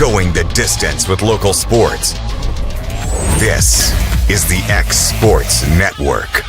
Going the distance with local sports. This is the X Sports Network.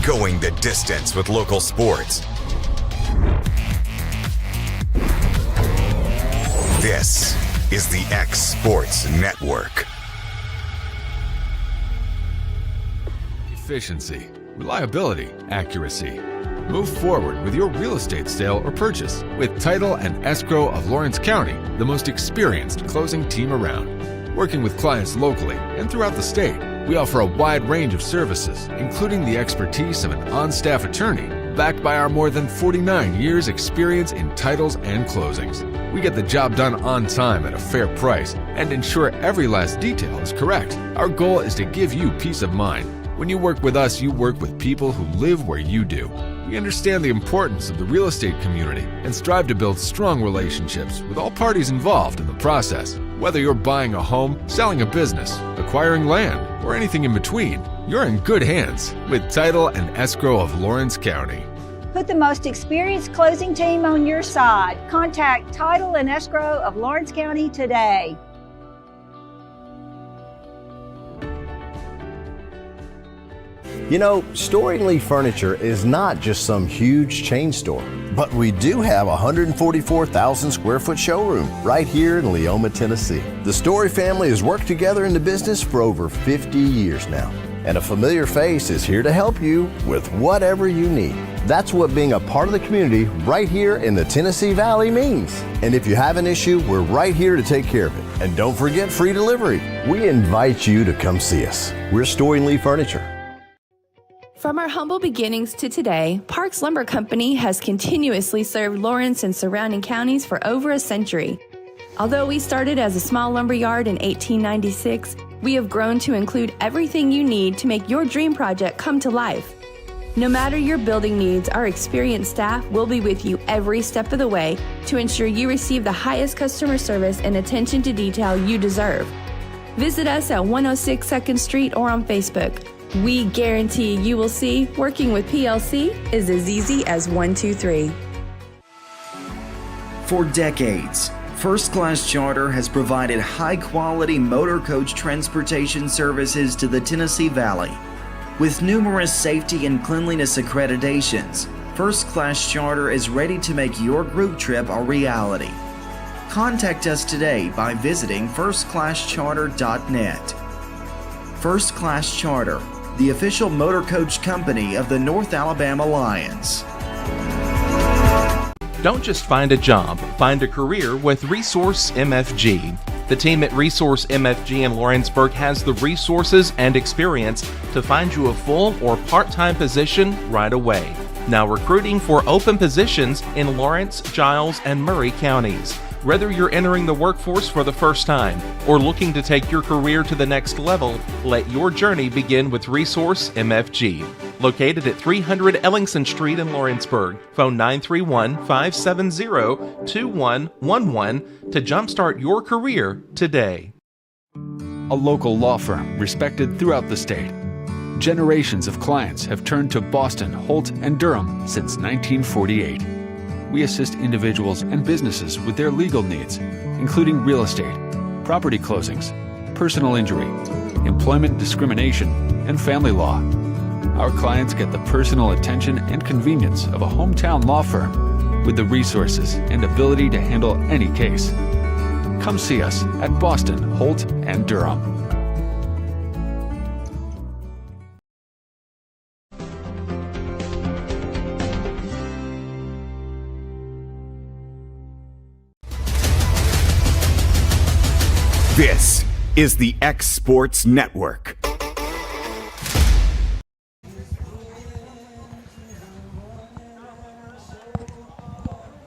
Going the distance with local sports. This is the X Sports Network. Efficiency, reliability, accuracy. Move forward with your real estate sale or purchase with Title and Escrow of Lawrence County, the most experienced closing team around. Working with clients locally and throughout the state, we offer a wide range of services, including the expertise of an on-staff attorney, backed by our more than 49 years experience in titles and closings. We get the job done on time at a fair price and ensure every last detail is correct. Our goal is to give you peace of mind. When you work with us, you work with people who live where you do. We understand the importance of the real estate community and strive to build strong relationships with all parties involved in the process. Whether you're buying a home, selling a business, acquiring land, or anything in between, you're in good hands with Title and Escrow of Lawrence County. Put the most experienced closing team on your side. Contact Title and Escrow of Lawrence County today. You know, Storing Lee Furniture is not just some huge chain store, but we do have a 144,000 square foot showroom right here in Leoma, Tennessee. The Story family has worked together in the business for over 50 years now, and a familiar face is here to help you with whatever you need. That's what being a part of the community right here in the Tennessee Valley means. And if you have an issue, we're right here to take care of it. And don't forget free delivery. We invite you to come see us. We're Storing Lee Furniture. From our humble beginnings to today, Parks Lumber Company has continuously served Lawrence and surrounding counties for over a century. Although we started as a small lumber yard in 1896, we have grown to include everything you need to make your dream project come to life. No matter your building needs, our experienced staff will be with you every step of the way to ensure you receive the highest customer service and attention to detail you deserve. Visit us at 106 2nd Street or on Facebook. We guarantee you will see working with PLC is as easy as 1, 2, 3. For decades, First Class Charter has provided high-quality motor coach transportation services to the Tennessee Valley. With numerous safety and cleanliness accreditations, First Class Charter is ready to make your group trip a reality. Contact us today by visiting firstclasscharter.net. First Class Charter, the official motor coach company of the North Alabama Lions. Don't just find a job, find a career with Resource MFG. The team at Resource MFG in Lawrenceburg has the resources and experience to find you a full or part-time position right away. Now recruiting for open positions in Lawrence, Giles, and Murray counties. Whether you're entering the workforce for the first time or looking to take your career to the next level, let your journey begin with Resource MFG. Located at 300 Ellingson Street in Lawrenceburg, phone 931-570-2111 to jumpstart your career today. A local law firm respected throughout the state. Generations of clients have turned to Boston, Holt, and Durham since 1948. We assist individuals and businesses with their legal needs, including real estate, property closings, personal injury, employment discrimination, and family law. Our clients get the personal attention and convenience of a hometown law firm with the resources and ability to handle any case. Come see us at Boston, Holt, and Durham. This is the X Sports Network.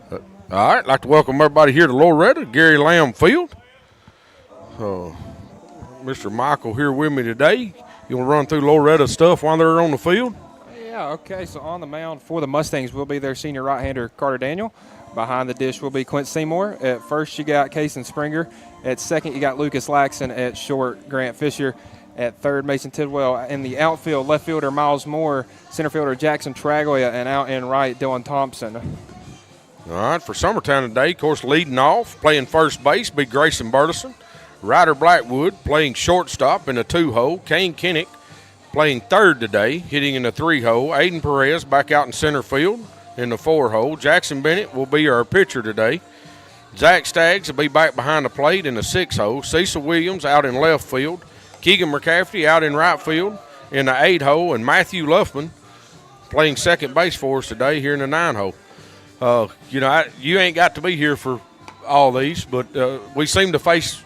All right, I'd like to welcome everybody here to Loretto, Gary Lamm Field. Mr. Michael here with me today. You want to run through Loretto stuff while they're on the field? Yeah, okay, so on the mound for the Mustangs will be their senior right-hander, Carter Daniel. Behind the dish will be Quint Seymour. At first, you got Kason Springer. At second, you got Lucas Laxon. At short, Grant Fisher. At third, Mason Tidwell. In the outfield, left fielder Miles Moore. Center fielder Jackson Traglia. And out and right, Dylan Thompson. All right, for Summertown today, of course, leading off, playing first base, be Grayson Burleson. Ryder Blackwood playing shortstop in a 2-hole. Kane Kinnick playing third today, hitting in a 3-hole. Aiden Perez back out in center field in the 4-hole. Jackson Bennett will be our pitcher today. Zach Staggs will be back behind the plate in the 6-hole. Cecil Williams out in left field. Keegan McCaffrey out in right field in the 8-hole. And Matthew Luffman playing second base for us today here in the 9-hole. You ain't got to be here for all these, but we seem to face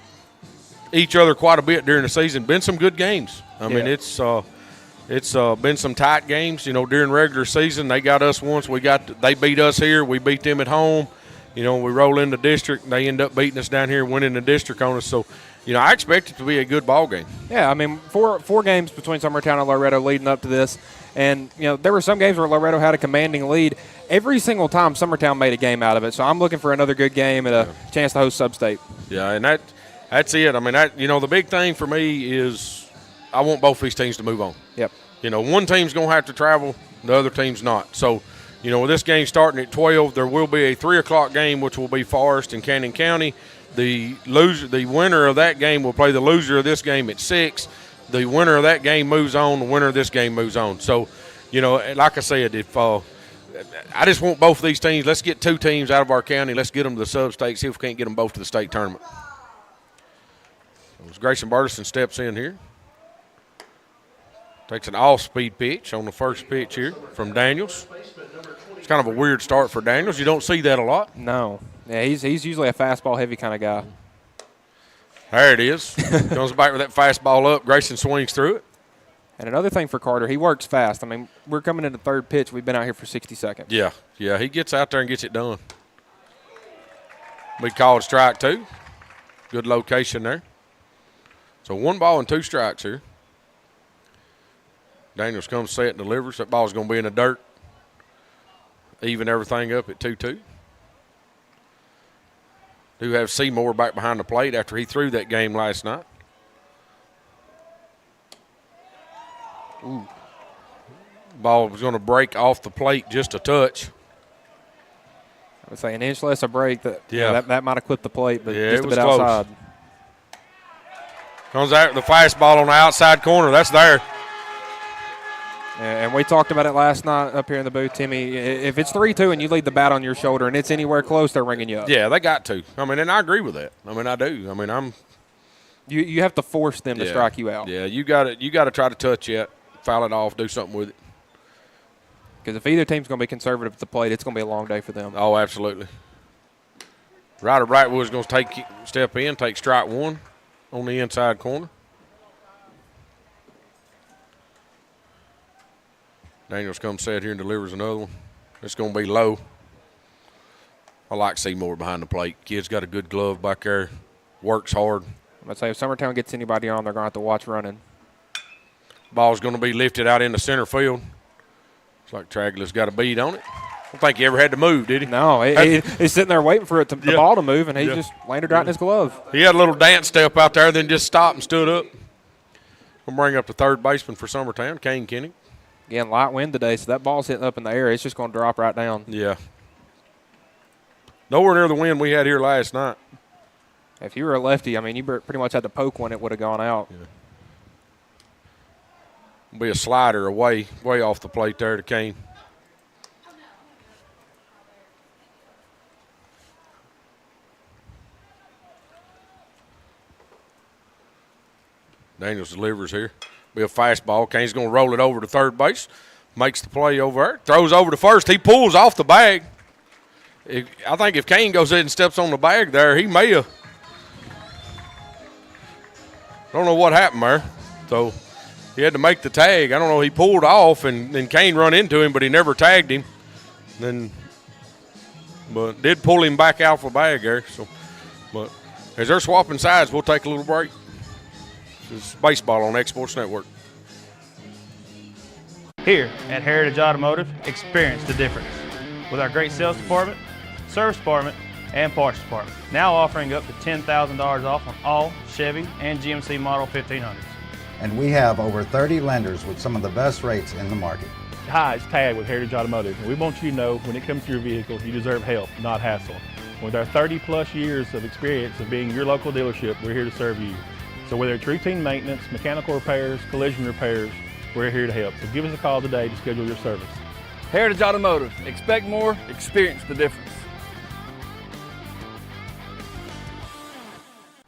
each other quite a bit during the season. Been some good games. I mean, it's been some tight games. During regular season, they got us once. They beat us here. We beat them at home. We roll in the district, and they end up beating us down here, winning the district on us. So, I expect it to be a good ball game. Yeah, I mean, four games between Summertown and Loretto leading up to this. And, there were some games where Loretto had a commanding lead. Every single time Summertown made a game out of it. So I'm looking for another good game and a chance to host Sub-State. Yeah, and that's it. I mean, the big thing for me is I want both these teams to move on. Yep. One team's going to have to travel, the other team's not. So, with this game starting at 12, there will be a 3 o'clock game, which will be Forest and Cannon County. The winner of that game will play the loser of this game at 6. The winner of that game moves on. The winner of this game moves on. So, like I said, if I just want both of these teams. Let's get 2 teams out of our county. Let's get them to the sub-state, see if we can't get them both to the state tournament. As Grayson Bartison steps in here. Takes an off-speed pitch on the first pitch here from Daniels. It's kind of a weird start for Daniels. You don't see that a lot. No. Yeah, he's usually a fastball-heavy kind of guy. There it is. Comes back with that fastball up. Grayson swings through it. And another thing for Carter, he works fast. I mean, we're coming into third pitch. We've been out here for 60 seconds. Yeah, he gets out there and gets it done. We called strike 2. Good location there. So 1 ball and 2 strikes here. Daniels comes set and delivers. That ball's going to be in the dirt. Even everything up at 2-2. Do have Seymour back behind the plate after he threw that game last night. Ooh. Ball was going to break off the plate just a touch. I would say an inch less a break. That might have clipped the plate, but yeah, just it a was bit close. outside. Comes out the fastball on the outside corner. That's there. And we talked about it last night up here in the booth, Timmy. If it's 3-2 and you lead the bat on your shoulder and it's anywhere close, they're ringing you up. Yeah, they got to. I mean, and I agree with that. I mean, I do. I mean, You have to force them to strike you out. Yeah, you got to try to touch it, foul it off, do something with it. Because if either team's going to be conservative at the plate, it's going to be a long day for them. Oh, absolutely. Ryder Brightwood's going to step in, take strike 1 on the inside corner. Daniels comes set here and delivers another one. It's going to be low. I like Seymour behind the plate. Kid's got a good glove back there, works hard. I'm going to say if Summertown gets anybody on, they're going to have to watch running. Ball's going to be lifted out into center field. Looks like Tragler's got a bead on it. I don't think he ever had to move, did he? No, he's sitting there waiting for the ball to move, and he just landed right in his glove. He had a little dance step out there, then just stopped and stood up. We'll bring up the third baseman for Summertown, Kane Kinnick. Again, light wind today, so that ball's hitting up in the air. It's just going to drop right down. Yeah. Nowhere near the wind we had here last night. If you were a lefty, I mean, you pretty much had to poke one, it would have gone out. Yeah. Be a slider away, way off the plate there to Kane. Daniels delivers here. Be a fastball. Kane's going to roll it over to third base. Makes the play over there. Throws over to first. He pulls off the bag. I think if Kane goes in and steps on the bag there, he may have. Don't know what happened there. So he had to make the tag. I don't know. He pulled off, and then Kane run into him, but he never tagged him. But did pull him back out for bag there. So, but as they're swapping sides, we'll take a little break. This is baseball on X Sports Network. Here at Heritage Automotive, experience the difference with our great sales department, service department, and parts department. Now offering up to $10,000 off on all Chevy and GMC model 1500s. And we have over 30 lenders with some of the best rates in the market. Hi, it's Tad with Heritage Automotive, and we want you to know when it comes to your vehicle, you deserve help, not hassle. With our 30-plus years of experience of being your local dealership, we're here to serve you. So whether it's routine maintenance, mechanical repairs, collision repairs, we're here to help. So give us a call today to schedule your service. Heritage Automotive. Expect more, experience the difference.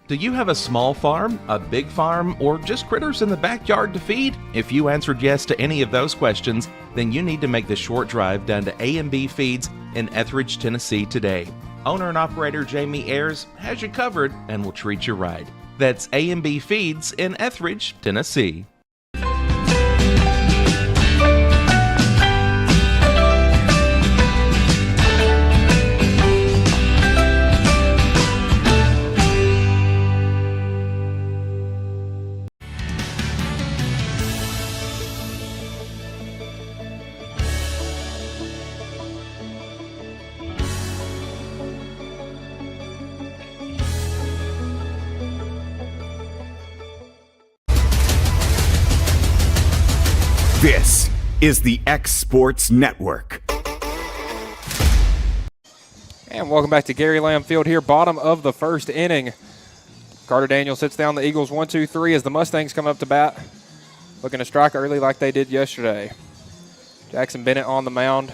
Do you have a small farm, a big farm, or just critters in the backyard to feed? If you answered yes to any of those questions, then you need to make the short drive down to A&B Feeds in Etheridge, Tennessee today. Owner and operator Jamie Ayers has you covered and will treat you right. That's A&B Feeds in Etheridge, Tennessee. This is the X Sports Network. And welcome back to Gary Lamm Field here, bottom of the first inning. Carter Daniel sits down the Eagles 1-2-3 as the Mustangs come up to bat, looking to strike early like they did yesterday. Jackson Bennett on the mound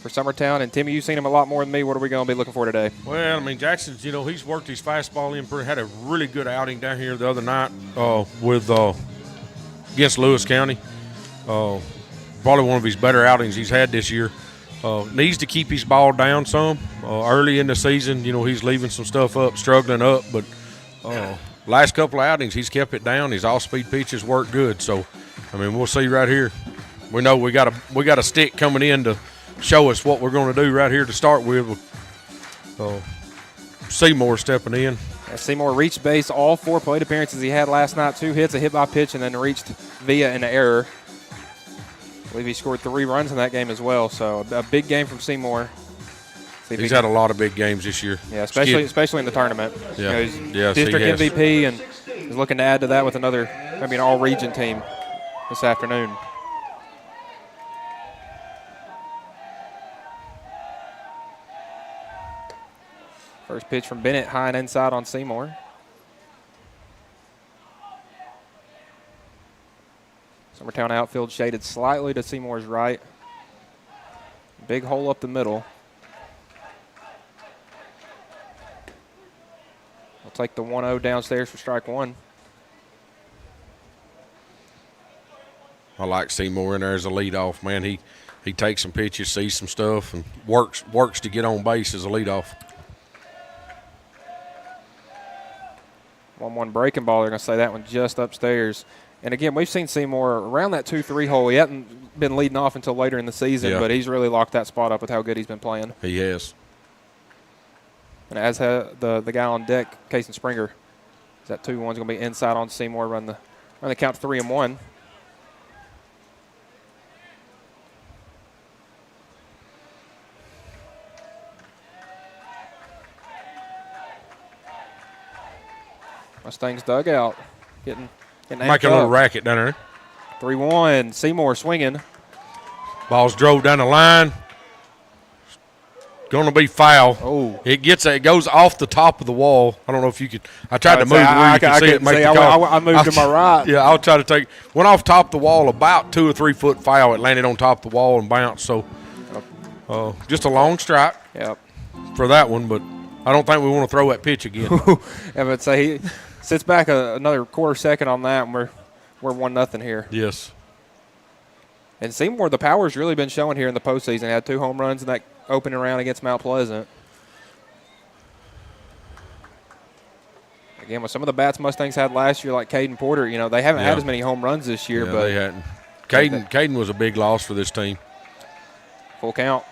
for Summertown. And, Timmy, you've seen him a lot more than me. What are we going to be looking for today? Well, I mean, Jackson's, he's worked his fastball in, had a really good outing down here the other night against Lewis County. Probably one of his better outings he's had this year. Needs to keep his ball down some. Early in the season, he's leaving some stuff up, struggling up. But last couple of outings, he's kept it down. His off-speed pitches work good. So, I mean, we'll see right here. We know we got a stick coming in to show us what we're going to do right here to start with. Seymour stepping in. Seymour reached base all 4 plate appearances he had last night. 2 hits, a hit by pitch, and then reached via an error. I believe he scored 3 runs in that game as well. So a big game from Seymour. He's had a lot of big games this year. Yeah, especially in the tournament. Yeah, he's district MVP and is looking to add to that with maybe an all-region team this afternoon. First pitch from Bennett, high and inside on Seymour. Summertown outfield shaded slightly to Seymour's right. Big hole up the middle. I'll take the 1-0 downstairs for strike one. I like Seymour in there as a leadoff, man. He takes some pitches, sees some stuff, and works to get on base as a leadoff. 1-1 breaking ball. They're going to say that one just upstairs. And, again, we've seen Seymour around that 2-3 hole. He hasn't been leading off until later in the season, but he's really locked that spot up with how good he's been playing. He has. And as the guy on deck, Kason Springer, is that 2-1's going to be inside on Seymour, run the count to 3-1. Mustangs dugout getting Make a little racket down there. 3-1. Seymour swinging. Ball's drove down the line. Going to be foul. Oh. It goes off the top of the wall. I don't know if you could. I tried to move where you can see it. Make the call. I moved to my right. Yeah, I'll try to take. Went off top of the wall, about 2 or 3 foot foul. It landed on top of the wall and bounced. So just a long strike. Yep. For that one, but I don't think we want to throw that pitch again. Yeah, but say he sits back another quarter second on that, and we're 1-0 here. Yes. And Seymour, the power's really been showing here in the postseason. He had 2 home runs in that opening round against Mount Pleasant. Again, with some of the bats Mustangs had last year, like Caden Porter, they haven't had as many home runs this year. Yeah, but they hadn't. Caden was a big loss for this team. Full count.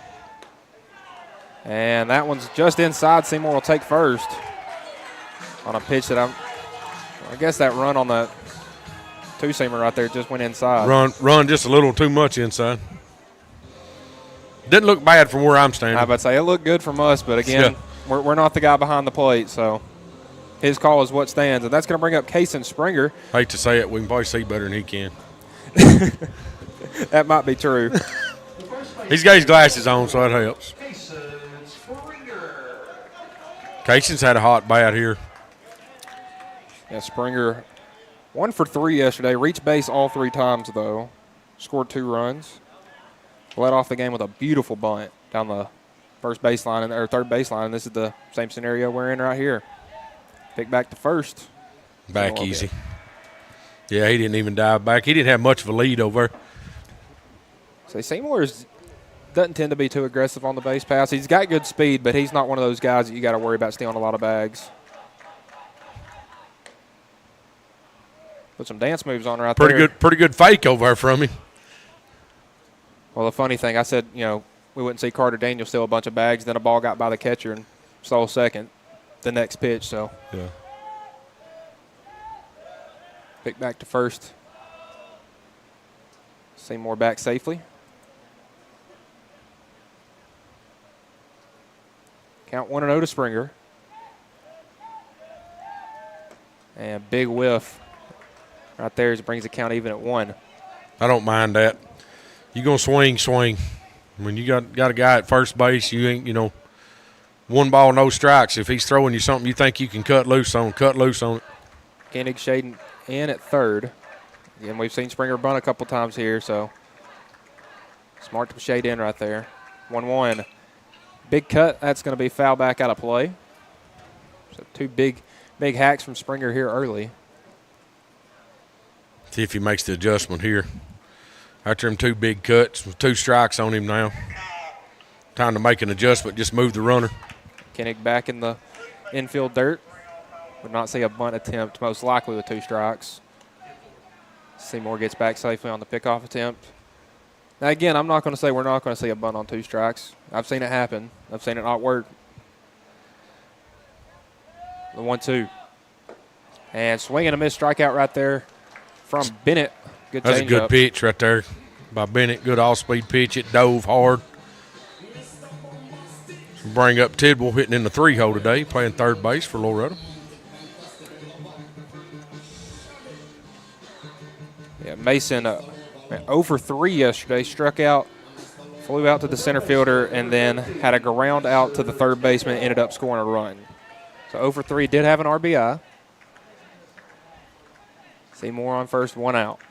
And that one's just inside. Seymour will take first on a pitch that I guess that run on that two-seamer right there just went inside. Run just a little too much inside. Didn't look bad from where I'm standing. I was about to say, it looked good from us, but again, we're not the guy behind the plate, so his call is what stands. And that's going to bring up Kason Springer. Hate to say it, we can probably see better than he can. That might be true. He's got his glasses on, so that helps. Kason's had a hot bat here. Yeah, Springer 1 for 3 yesterday. Reached base all 3 times, though. Scored 2 runs. Led off the game with a beautiful bunt down the first baseline or third baseline. And this is the same scenario we're in right here. Pick back to first. Back easy. Yeah, he didn't even dive back. He didn't have much of a lead over. So Seymour doesn't tend to be too aggressive on the base pass. He's got good speed, but he's not one of those guys that you got to worry about stealing a lot of bags. Put some dance moves on right there. Pretty good fake over there from him. Well, the funny thing, I said, we wouldn't see Carter Daniel steal a bunch of bags. Then a ball got by the catcher and stole second the next pitch. So yeah. Pick back to first. Seymour back safely. Count 1-0 to Springer. And big whiff right there as it brings the count even at 1. I don't mind that. You're going to swing. When you got a guy at first base, you ain't, 1 ball, no strikes. If he's throwing you something you think you can cut loose on it. Koenig shading in at third. Again, we've seen Springer bunt a couple times here, so smart to shade in right there. 1-1. Big cut. That's going to be foul back out of play. So 2 big hacks from Springer here early. See if he makes the adjustment here. After him 2 big cuts with 2 strikes on him now. Time to make an adjustment, just move the runner. Koenig back in the infield dirt. Would not see a bunt attempt, most likely with 2 strikes. Seymour gets back safely on the pickoff attempt. Now, again, I'm not going to say we're not going to see a bunt on 2 strikes. I've seen it happen. I've seen it not work. The 1-2. And swing and a miss strikeout right there from Bennett. Good That's a good changeup. pitch right there by Bennett. Good all-speed pitch. It dove hard. Bring up Tidwell hitting in the 3-hole today, playing third base for Loretto. Yeah, Mason 0 for 3 yesterday. Struck out, flew out to the center fielder, and then had a ground out to the third baseman. Ended up scoring a run. So 0 for 3 did have an RBI. Seymour on first, 1 out.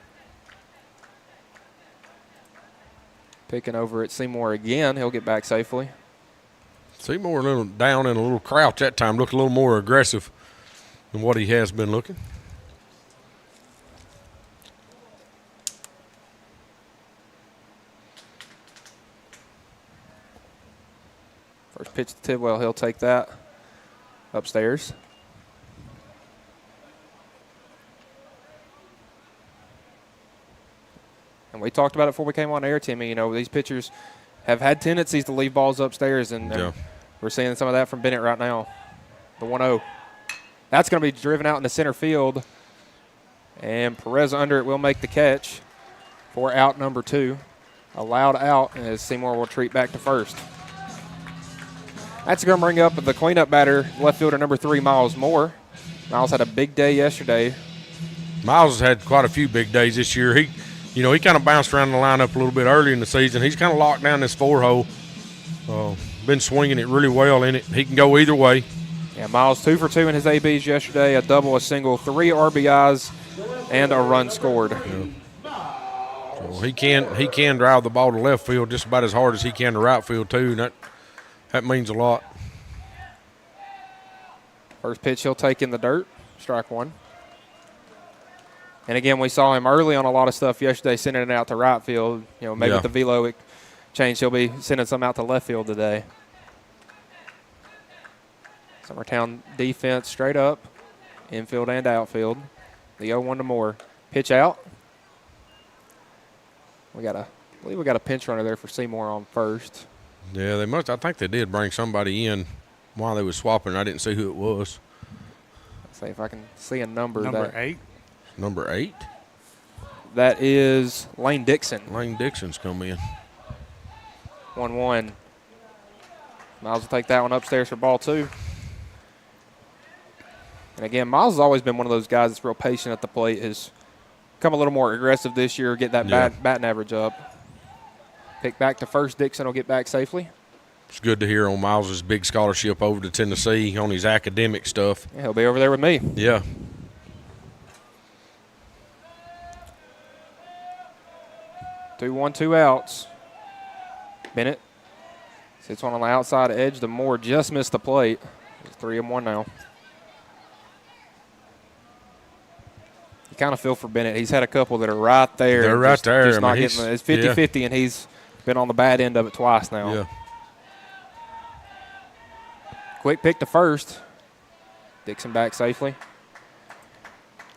Picking over at Seymour again. He'll get back safely. Seymour a little down in a little crouch that time. Looked a little more aggressive than what he has been looking. First pitch to Tidwell. He'll take that upstairs. And we talked about it before we came on air, Timmy. These pitchers have had tendencies to leave balls upstairs, and we're seeing some of that from Bennett right now. The 1-0. That's going to be driven out in the center field. And Perez under it will make the catch for out number 2. Allowed out as Seymour will retreat back to first. That's going to bring up the cleanup batter, left fielder number 3, Miles Moore. Miles had a big day yesterday. Miles has had quite a few big days this year. He kind of bounced around the lineup a little bit early in the season. He's kind of locked down this 4-hole. Been swinging it really well in it. He can go either way. Yeah, Miles 2 for 2 in his ABs yesterday, a double, a single, 3 RBIs, and a run scored. Yeah. So he can drive the ball to left field just about as hard as he can to right field too, and that means a lot. First pitch he'll take in the dirt, strike 1. And again, we saw him early on a lot of stuff yesterday, sending it out to right field. Maybe with the velo change, he'll be sending some out to left field today. Summertown defense straight up, infield and outfield. The 0-1 to Moore. Pitch out. I believe we got a pinch runner there for Seymour on first. Yeah, they must. I think they did bring somebody in while they were swapping. I didn't see who it was. Let's see if I can see a number. Number 8. Number 8? That is Lane Dixon. Lane Dixon's come in. 1-1. Miles will take that one upstairs for ball 2. And again, Miles has always been one of those guys that's real patient at the plate. Has come a little more aggressive this year, get that batting average up. Pick back to first. Dixon will get back safely. It's good to hear on Miles's big scholarship over to Tennessee on his academic stuff. Yeah, he'll be over there with me. Yeah. 2-1, 2 outs. Bennett sits one on the outside edge. The Moore just missed the plate. It's 3-1 now. You kind of feel for Bennett. He's had a couple that are right there. They're right there. Just not getting it's 50-50, and he's been on the bad end of it twice now. Yeah. Quick pick to first. Dixon back safely.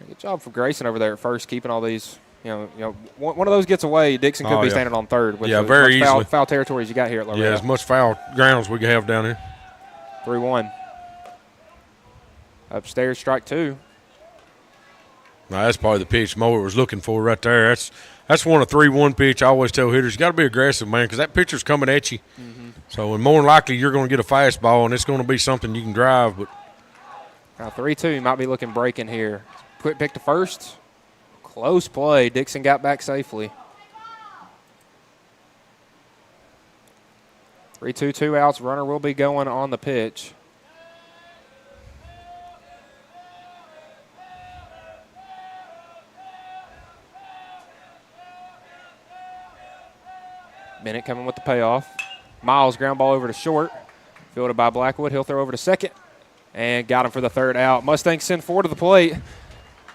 Good job for Grayson over there at first, keeping all these. One of those gets away, Dixon could be standing on third. With very easily. Foul territory as you got here at Loretto. Yeah, as much foul ground as we can have down here. 3-1. Upstairs, strike 2. Now, that's probably the pitch Mower was looking for right there. That's one of 3-1 pitch. I always tell hitters, you got to be aggressive, man, because that pitcher's coming at you. Mm-hmm. So, and more than likely, you're going to get a fastball, and it's going to be something you can drive. But now 3-2, you might be looking breaking here. Quick pick to first. Close play. Dixon got back safely. 3-2, 2 outs. Runner will be going on the pitch. Bennett coming with the payoff. Miles ground ball over to short. Fielded by Blackwood. He'll throw over to second. And got him for the 3rd out. Mustangs send 4 to the plate.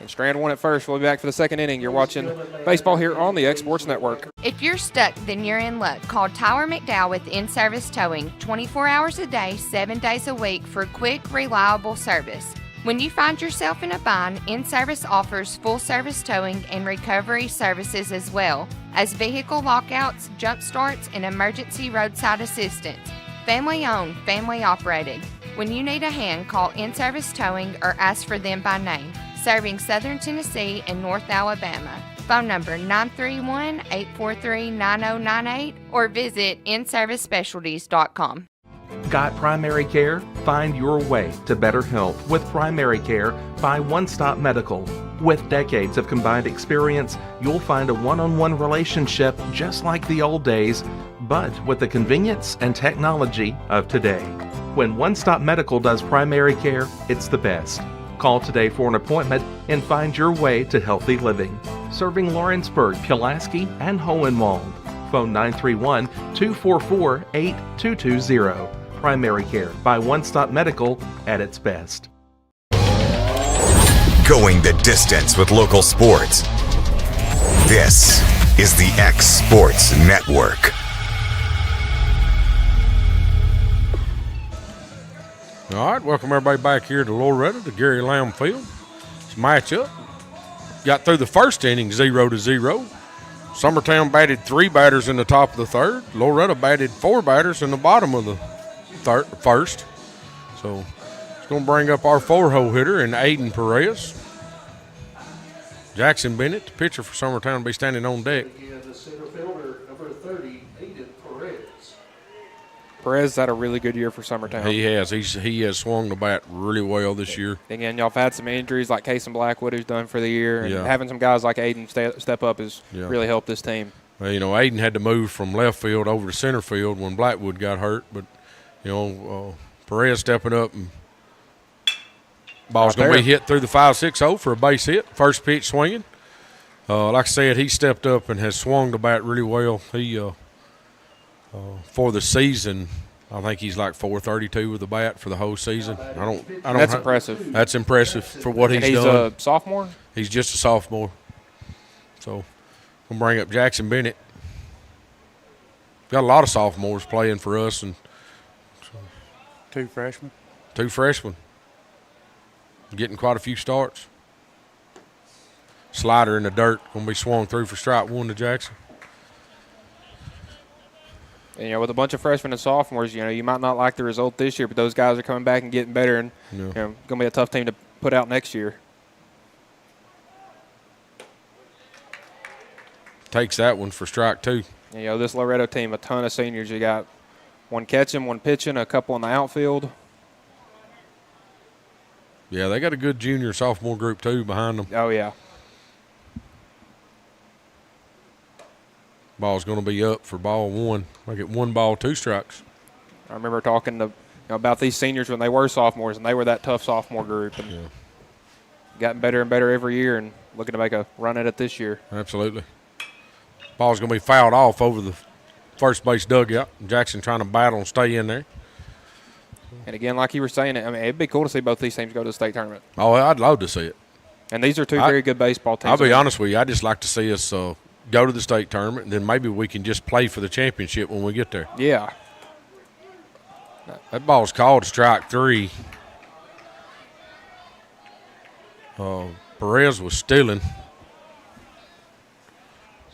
And Strand won at first. We'll be back for the 2nd inning. You're watching baseball here on the X Sports Network. If you're stuck, then you're in luck. Call Tyler McDowell with In-Service Towing 24 hours a day, 7 days a week for quick, reliable service. When you find yourself in a bind, In-Service offers full-service towing and recovery services as well as vehicle lockouts, jump starts, and emergency roadside assistance. Family-owned, family-operated. When you need a hand, call In-Service Towing or ask for them by name. Serving Southern Tennessee and North Alabama. Phone number 931-843-9098 or visit inservicespecialties.com. Got primary care? Find your way to better health with primary care by One Stop Medical. With decades of combined experience, you'll find a one-on-one relationship just like the old days, but with the convenience and technology of today. When One Stop Medical does primary care, it's the best. Call today for an appointment and find your way to healthy living. Serving Lawrenceburg, Pulaski, and Hohenwald. Phone 931-244-8220. Primary care by One Stop Medical at its best. Going the distance with local sports. This is the X Sports Network. All right, welcome everybody back here to Loretto, to Gary Lamm Field. It's a matchup. Got through the first inning 0-0. Summertown batted 3 batters in the top of the 3rd. Loretto batted 4 batters in the bottom of the first. So Going to bring up our 4-hole hitter in Aiden Perez. Jackson Bennett, the pitcher for Summertown, will be standing on deck. The center fielder, number 30, Aiden Perez. Perez had a really good year for Summertown. He has. He has swung the bat really well this year. Again, y'all have had some injuries like Casey Blackwood, who's done for the year, and having some guys like Aiden step up has really helped this team. Well, you know, Aiden had to move from left field over to center field when Blackwood got hurt, but, you know, Perez stepping up and ball's going to be hit through the 5-6-0 for a base hit. First pitch swinging. Like I said, he stepped up and has swung the bat really well. He for the season, I think he's like .432 with the bat for the whole season. I don't. That's impressive. That's impressive for what he's done. He's a sophomore? He's just a sophomore. So we'll bring up Jackson Bennett. Got a lot of sophomores playing for us, and two freshmen. Getting quite a few starts. Slider in the dirt, going to be swung through for strike one to Jackson. And, you know, with a bunch of freshmen and sophomores, you know, you might not like the result this year, but those guys are coming back and getting better, and you know, going to be a tough team to put out next year. Takes that one for strike two. You know, this Loretto team, a ton of seniors. You got one catching, one pitching, a couple in the outfield. Yeah, they got a good junior sophomore group too behind them. Oh, yeah. Ball's going to be up for ball one. Make it 1 ball, 2 strikes. I remember talking about these seniors when they were sophomores, and they were that tough sophomore group. And gotten better and better every year, and looking to make a run at it this year. Absolutely. Ball's going to be fouled off over the first base dugout. Jackson trying to battle and stay in there. And again, like you were saying, I mean, it'd be cool to see both these teams go to the state tournament. Oh, I'd love to see it. And these are two very good baseball teams. I'll be honest with you. I'd just like to see us go to the state tournament, and then maybe we can just play for the championship when we get there. Yeah. That ball's called strike 3. Perez was stealing.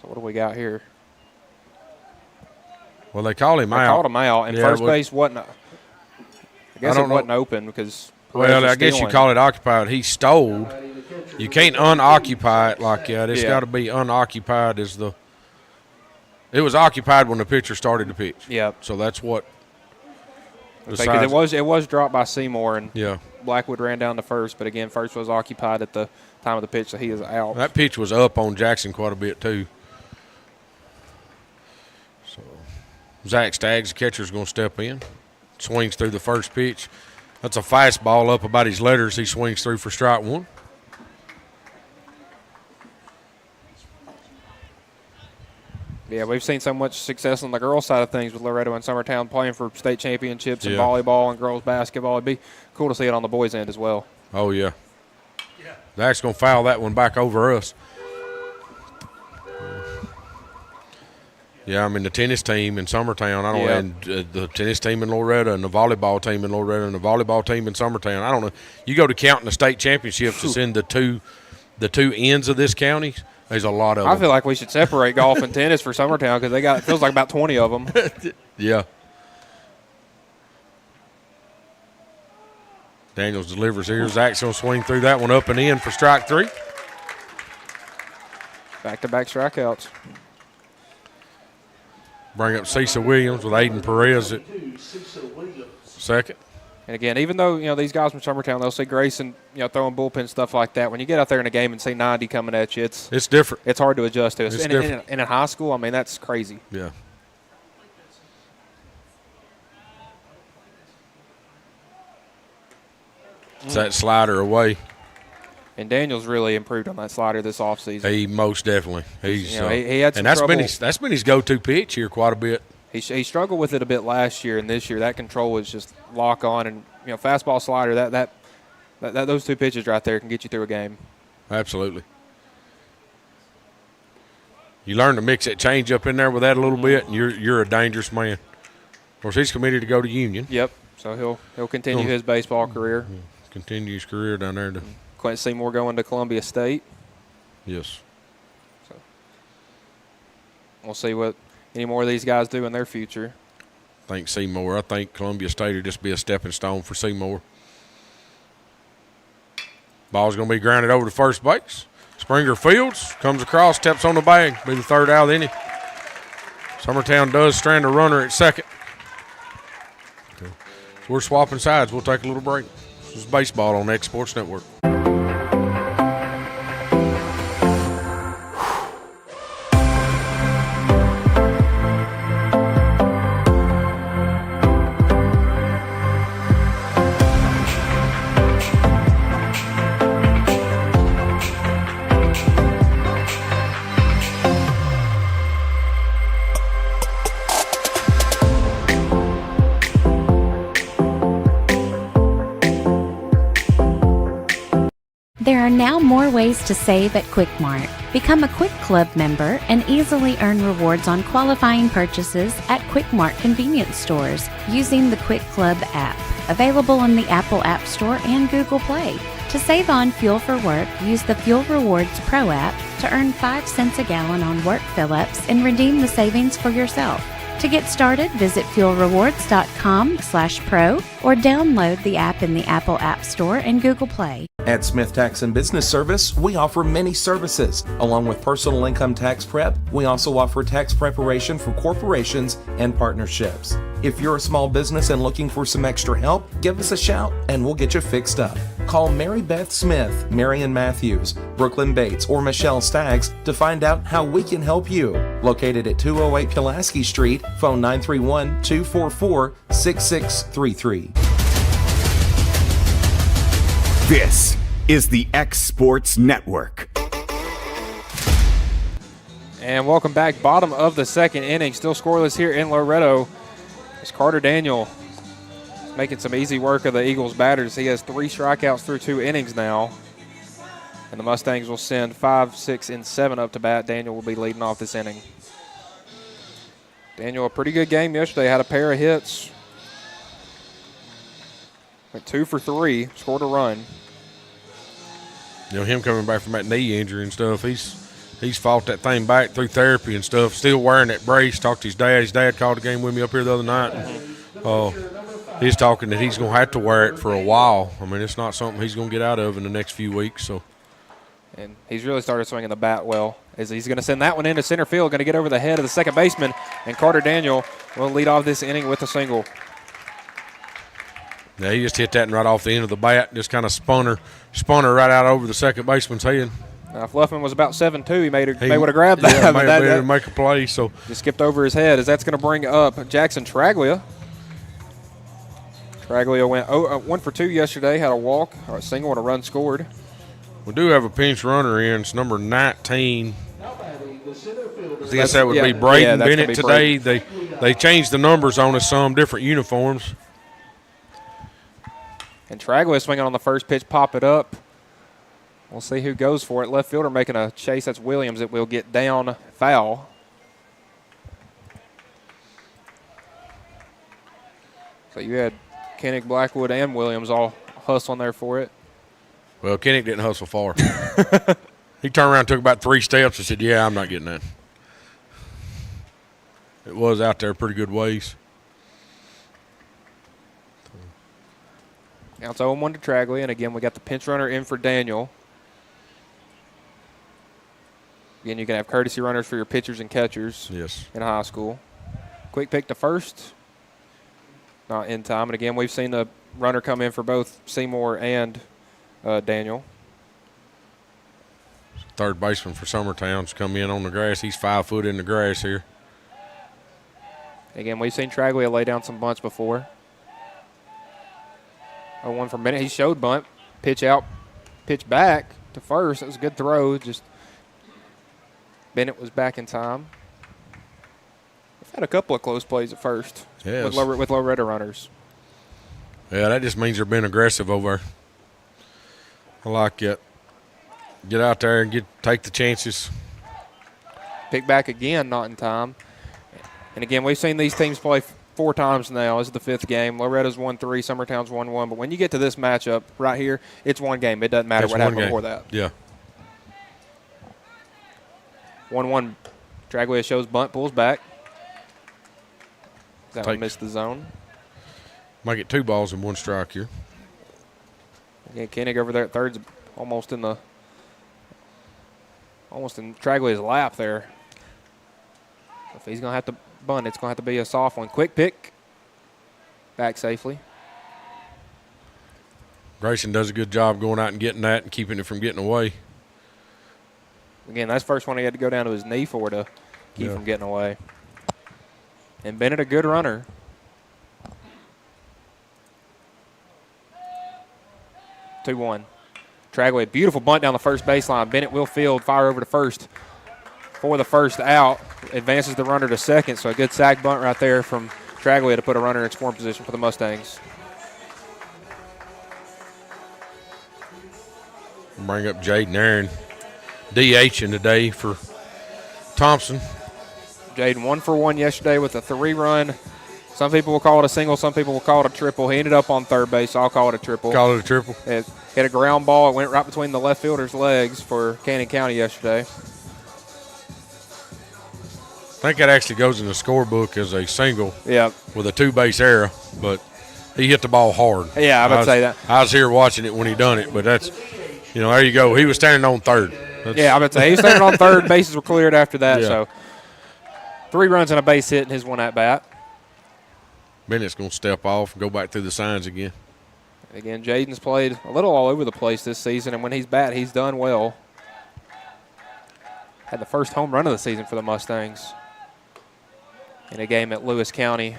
So what do we got here? Well, they called him out. They called him out, and first base wasn't. I guess it wasn't open because. Well, I guess you call it occupied. He stole. You can't unoccupy it like that. It's got to be unoccupied as the. It was occupied when the pitcher started to pitch. Yeah. So that's what. Because it was dropped by Seymour, and yeah, Blackwood ran down to first, but again, first was occupied at the time of the pitch, so he is out. That pitch was up on Jackson quite a bit too. So Zach Staggs, the catcher's going to step in, swings through the first pitch. That's a fastball up about his letters. He swings through for strike 1. Yeah, we've seen so much success on the girls' side of things with Loretto and Summertown playing for state championships in volleyball and girls' basketball. It'd be cool to see it on the boys' end as well. Oh, yeah. Zach's going to foul that one back over us. Yeah, I mean, the tennis team in Summertown, and the tennis team in Loretto and the volleyball team in Loretto and the volleyball team in Summertown. I don't know. You go to counting the state championships that's in the two ends of this county, there's a lot of them. I feel like we should separate golf and tennis for Summertown because it feels like about 20 of them. Yeah. Daniels delivers here. Zach's going to swing through that one up and in for strike 3. Back-to-back strikeouts. Bring up Cecil Williams with Aiden Perez at second. And again, even though these guys from Summertown, they'll see Grayson throwing bullpen stuff like that. When you get out there in a game and see 90 coming at you, it's different. It's hard to adjust to. It's different. And in high school, I mean, that's crazy. Yeah. It's that slider away. And Daniels really improved on that slider this offseason. He most definitely. He's he had some and trouble. That's been his go-to pitch here quite a bit. He struggled with it a bit last year, and this year that control was just lock on, and fastball slider that those two pitches right there can get you through a game. Absolutely. You learn to mix that change up in there with that a little bit, and you're a dangerous man. Of course, he's committed to go to Union. Yep. So he'll continue his baseball career. Continue his career down there. Quentin Seymour going to Columbia State. Yes. So we'll see what any more of these guys do in their future. I think Columbia State will just be a stepping stone for Seymour. Ball's going to be grounded over to first base. Springer fields, comes across, taps on the bag. Be the third out of the inning. Summertown does strand a runner at second. Okay. So we're swapping sides. We'll take a little break. This is baseball on X Sports Network. There are now more ways to save at Quick Mart. Become a Quick Club member and easily earn rewards on qualifying purchases at Quick Mart convenience stores using the Quick Club app, available in the Apple App Store and Google Play. To save on fuel for work, use the Fuel Rewards Pro app to earn 5 cents a gallon on work fill-ups and redeem the savings for yourself. To get started, visit fuelrewards.com/pro or download the app in the Apple App Store and Google Play. At Smith Tax and Business Service, we offer many services. Along with personal income tax prep, we also offer tax preparation for corporations and partnerships. If you're a small business and looking for some extra help, give us a shout and we'll get you fixed up. Call Mary Beth Smith, Marion Matthews, Brooklyn Bates, or Michelle Staggs to find out how we can help you. Located at 208 Pulaski Street, phone 931-244-6633. This is the X Sports Network. And welcome back. Bottom of the second inning. Still scoreless here in Loretto. As Carter Daniel making some easy work of the Eagles batters. He has 3 strikeouts through 2 innings now. And the Mustangs will send 5, 6, and 7 up to bat. Daniel will be leading off this inning. Daniel, a pretty good game yesterday. Had a pair of hits. Went 2 for 3. Scored a run. You know, him coming back from that knee injury and stuff, he's fought that thing back through therapy and stuff, still wearing that brace. Talked to his dad. His dad called the game with me up here the other night. He's talking that he's going to have to wear it for a while. I mean, it's not something he's going to get out of in the next few weeks. So, and he's really started swinging the bat well. As he's going to send that one into center field, going to get over the head of the second baseman, and Carter Daniel will lead off this inning with a single. Yeah, he just hit that right off the end of the bat, just kind of spun her right out over the second baseman's head. Now, if Luffman was about 7'2", he may would have grabbed that. Yeah, may make a play. So just skipped over his head, as that's going to bring up Jackson Traglia. Traglia went 1 for 2 yesterday, had a walk, or a single, and a run scored. We do have a pinch runner in. It's number 19. I guess that would be Braden Bennett today. They changed the numbers on us, some different uniforms. And Traglia swinging on the first pitch, pop it up. We'll see who goes for it. Left fielder making a chase. That's Williams. It will get down foul. So you had Kennick, Blackwood, and Williams all hustling there for it. Well, Kennick didn't hustle far. He turned around, took about 3 steps, and said, yeah, I'm not getting that. It was out there pretty good ways. Now it's 0-1 to Traglia, and again, we got the pinch runner in for Daniel. Again, you can have courtesy runners for your pitchers and catchers in high school. Quick pick to first. Not in time. And again, we've seen the runner come in for both Seymour and Daniel. Third baseman for Summertown's come in on the grass. He's 5 foot in the grass here. Again, we've seen Traglia lay down some bunts before. 0-1 for Bennett. He showed bunt. Pitch out, pitch back to first. That was a good throw. Just Bennett was back in time. We've had a couple of close plays at first with Loretto runners. Yeah, that just means they're being aggressive over there. I like it. Get out there and take the chances. Pick back again, not in time. And again, we've seen these teams play 4 times now. This is the 5th game. Loretta's won 3, Summertown's won 1. But when you get to this matchup right here, it's one game. It doesn't matter what happened before that. Yeah. 1-1. Traglia shows bunt, pulls back. That one missed the zone. Might get 2 balls and 1 strike here. Again, Koenig over there at third's almost in Traglia's lap there. If he's going to have to bunt, it's going to have to be a soft one. Quick pick. Back safely. Grayson does a good job going out and getting that and keeping it from getting away. Again, that's the first one he had to go down to his knee for to keep from getting away. And Bennett, a good runner. Two-one. Traglia, beautiful bunt down the first baseline. Bennett will field, fire over to first for the first out. Advances the runner to second, so a good sack bunt right there from Traglia to put a runner in scoring position for the Mustangs. Bring up Jaden Aaron, DHing today for Thompson. Jaden 1 for 1 yesterday with a 3-run. Some people will call it a single. Some people will call it a triple. He ended up on third base, so I'll call it a triple. Call it a triple. It hit a ground ball. It went right between the left fielder's legs for Cannon County yesterday. I think that actually goes in the scorebook as a single with a 2-base error, but he hit the ball hard. Yeah, I would say that. I was here watching it when he done it, but that's, there you go. He was standing on third. I would say he was standing on third. Bases were cleared after that, so 3 runs and a base hit in his one at-bat. Bennett's going to step off and go back through the signs again. Again, Jaden's played a little all over the place this season, and when he's bat, he's done well. Had the first home run of the season for the Mustangs in a game at Lewis County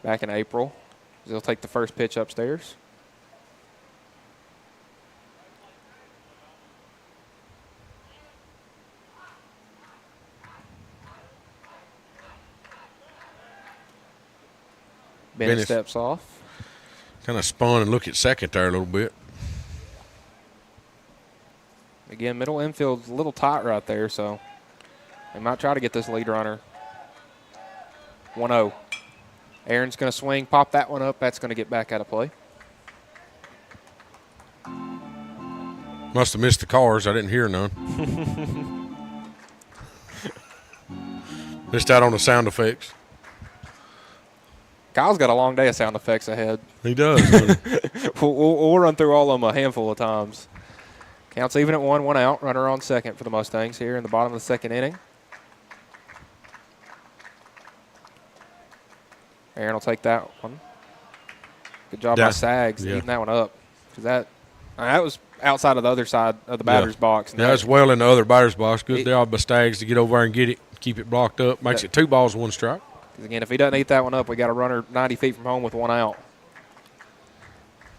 back in April. He'll take the first pitch upstairs. Bennett steps off. Kind of spun and look at second there a little bit. Again, middle infield's a little tight right there, so they might try to get this lead runner. 1-0. Aaron's going to swing, pop that one up. That's going to get back out of play. Must have missed the cars. I didn't hear none. Missed out on the sound effects. Kyle's got a long day of sound effects ahead. He does. We'll run through all of them a handful of times. Counts even at 1 out. Runner on second for the Mustangs here in the bottom of the second inning. Aaron will take that one. Good job by Sags eating that one up. Because that was outside of the other side of the batter's box. Yeah, it's well in the other batter's box. Good job by Stags to get over there and get it, keep it blocked up. Makes it 2 balls, 1 strike. Again, if he doesn't eat that one up, we got a runner 90 feet from home with 1 out.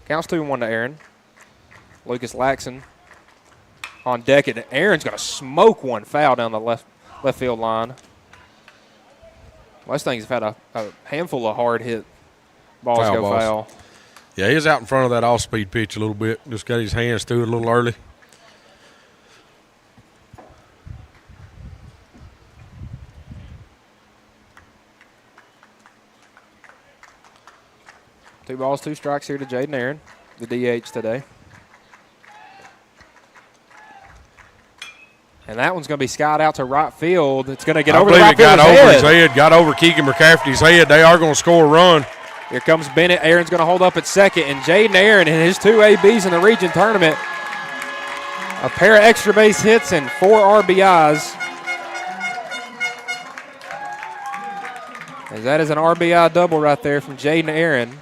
Counts 2-1 to Aaron. Lucas Laxon on deck, and Aaron's going to smoke one foul down the left field line. Mustangs have had a handful of hard hit balls go foul. Yeah, he was out in front of that off-speed pitch a little bit. Just got his hands through it a little early. Two balls, 2 strikes here to Jaden Aaron, the DH today. And that one's going to be skied out to right field. It's going to get over the right fielder's head. Got over Keegan McCafferty's head. They are going to score a run. Here comes Bennett. Aaron's going to hold up at second. And Jaden Aaron and his 2 ABs in the region tournament. A pair of extra base hits and 4 RBIs. As that is an RBI double right there from Jaden Aaron.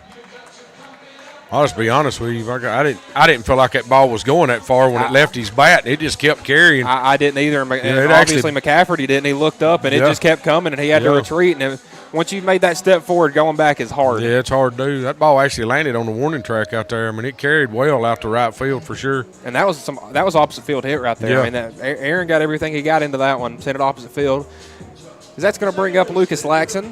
I'll just be honest with you. I didn't feel like that ball was going that far when it left his bat. It just kept carrying. I didn't either. And obviously McCafferty didn't. He looked up, and it just kept coming, and he had to retreat. And once you made that step forward, going back is hard. Yeah, it's hard to do. That ball actually landed on the warning track out there. I mean, it carried well out to right field for sure. And that was opposite field hit right there. Yeah. I mean, Aaron got everything he got into that one, sent it opposite field. That's going to bring up Lucas Laxon.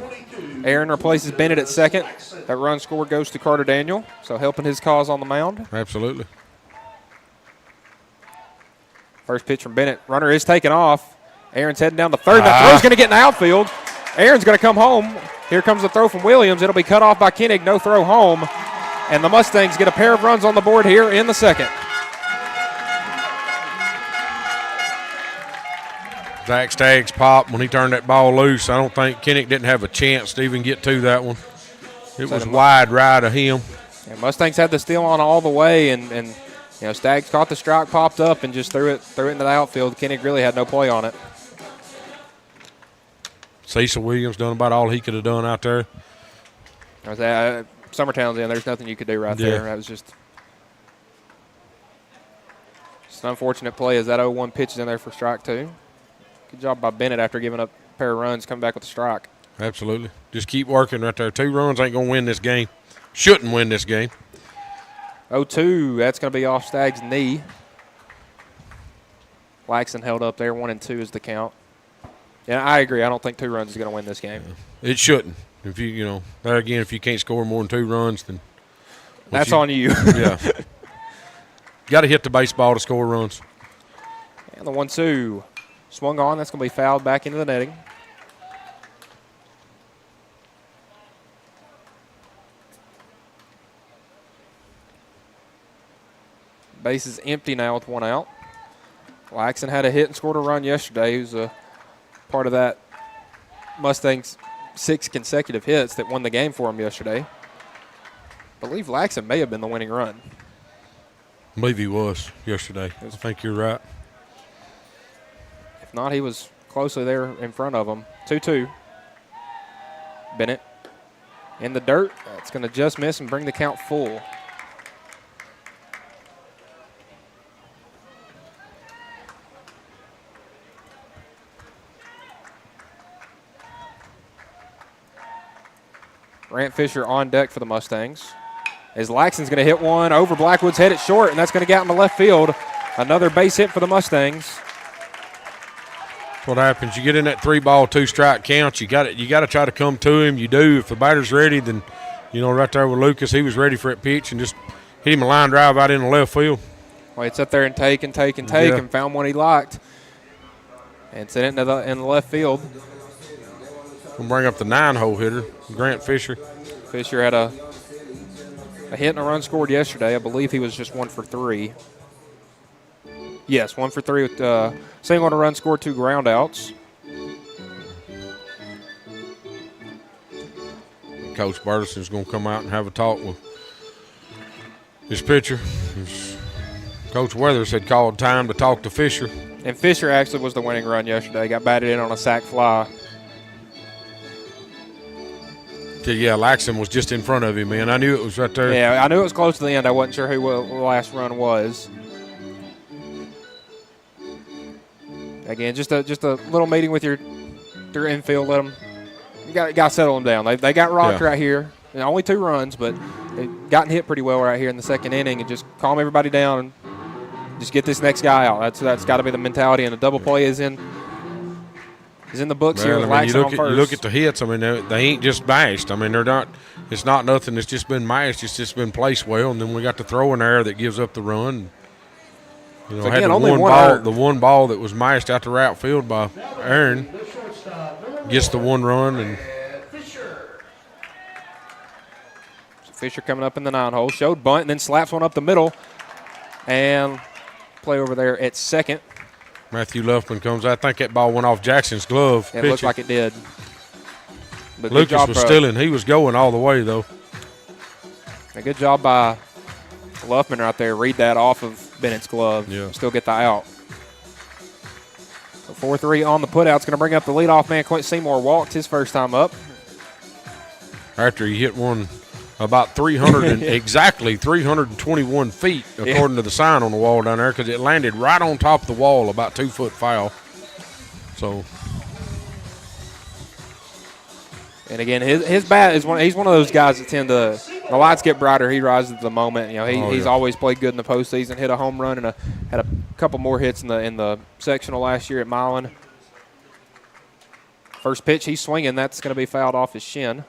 Aaron replaces Bennett at second. That run score goes to Carter Daniel, so helping his cause on the mound. Absolutely. First pitch from Bennett. Runner is taken off. Aaron's heading down the third. That throw's going to get in the outfield. Aaron's going to come home. Here comes the throw from Williams. It'll be cut off by Koenig. No throw home. And the Mustangs get a pair of runs on the board here in the second. Zach Staggs popped when he turned that ball loose. I don't think Koenig didn't have a chance to even get to that one. It was wide right of him. And Mustangs had the steal on all the way, and Staggs caught the strike, popped up, and just threw it into the outfield. Koenig really had no play on it. Cecil Williams done about all he could have done out there. Summertown's in. There's nothing you could do right there. That was just an unfortunate play as that 0-1 pitch is in there for strike 2. Good job by Bennett after giving up a pair of runs, coming back with a strike. Absolutely. Just keep working right there. 2 runs ain't going to win this game. Shouldn't win this game. 0-2, that's going to be off Staggs' knee. Laxton held up there. 1-2 is the count. Yeah, I agree. I don't think 2 runs is going to win this game. It shouldn't. If there again, if you can't score more than 2 runs, then that's on you. Yeah. Got to hit the baseball to score runs. And the 1-2 swung on. That's going to be fouled back into the netting. Base is empty now with 1 out. Laxton had a hit and scored a run yesterday. He was a part of that Mustangs' 6 consecutive hits that won the game for him yesterday. I believe Laxton may have been the winning run. I believe he was yesterday. I think you're right. If not, he was closely there in front of him. 2-2. Bennett in the dirt. That's going to just miss and bring the count full. Grant Fisher on deck for the Mustangs. As Laxton's going to hit one over Blackwood's head at short, and that's going to get out into left field. Another base hit for the Mustangs. That's what happens. You get in that 3-ball, 2-strike count. You got to try to come to him. You do. If the batter's ready, then right there with Lucas, he was ready for that pitch and just hit him a line drive out in the left field. Well, he'd sit there and take and found one he liked, and sent it in the left field. We'll bring up the 9-hole hitter, Grant Fisher. Fisher had a hit and a run scored yesterday. I believe he was just 1 for 3. Yes, 1 for 3 with single and a run scored, 2 ground outs. Coach Burleson's going to come out and have a talk with his pitcher. Coach Weathers had called time to talk to Fisher. And Fisher actually was the winning run yesterday. Got batted in on a sac fly. Yeah, Laxton was just in front of him, man. I knew it was right there. Yeah, I knew it was close to the end. I wasn't sure who the last run was. Again, just a little meeting with your infield. Let them you got to settle them down. They got rocked right here. Only 2 runs, but they've gotten hit pretty well right here in the second inning, and just calm everybody down and just get this next guy out. That's got to be the mentality. And the double play is in the books here. You look at the hits. I mean, they ain't just bashed. I mean, they're not. It's not nothing that's just been mashed. It's just been placed well, and then we got the throw in there that gives up the run. Had the one ball that was mashed out the right field by Aaron gets the 1 run. And Fisher coming up in the 9-hole, showed bunt, and then slaps one up the middle, and play over there at second. Matthew Luffman comes. I think that ball went off Jackson's glove. It looked like it did. But Lucas was stealing. He was going all the way, though. A good job by Luffman right there. Read that off of Bennett's glove. Yeah. Still get the out. So 4-3 on the putout. It's going to bring up the leadoff man. Quint Seymour walked his first time up. After he hit one about 300 exactly 321 feet, according to the sign on the wall down there, because it landed right on top of the wall, about 2 foot foul. So, and again, his bat is he's one of those guys that tend to, the lights get brighter, he rises to the moment. He's always played good in the postseason. Hit a home run and had a couple more hits in the sectional last year at Milan. First pitch, he's swinging. That's going to be fouled off his shin.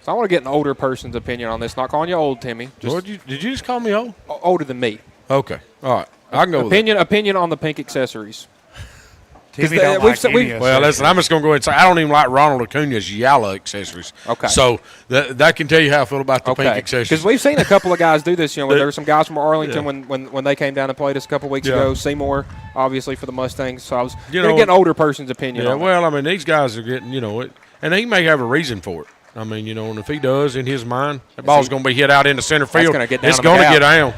So I want to get an older person's opinion on this. Not calling you old, Timmy. Did you just call me old? Older than me. Okay. All right. I can go opinion on the pink accessories. Timmy don't like any well, listen, I'm just going to go ahead and say I don't even like Ronald Acuna's yellow accessories. Okay. So that can tell you how I feel about the pink accessories. Because we've seen a couple of guys do this. There were some guys from Arlington when they came down and played us a couple weeks ago. Seymour, obviously, for the Mustangs. So I was going to get an older person's opinion on it. Well, I mean, these guys are getting, and he may have a reason for it. I mean, you know, and if he does, in his mind, that ball's going to be hit out into center field. Gonna get down it's to the going to gap. get down.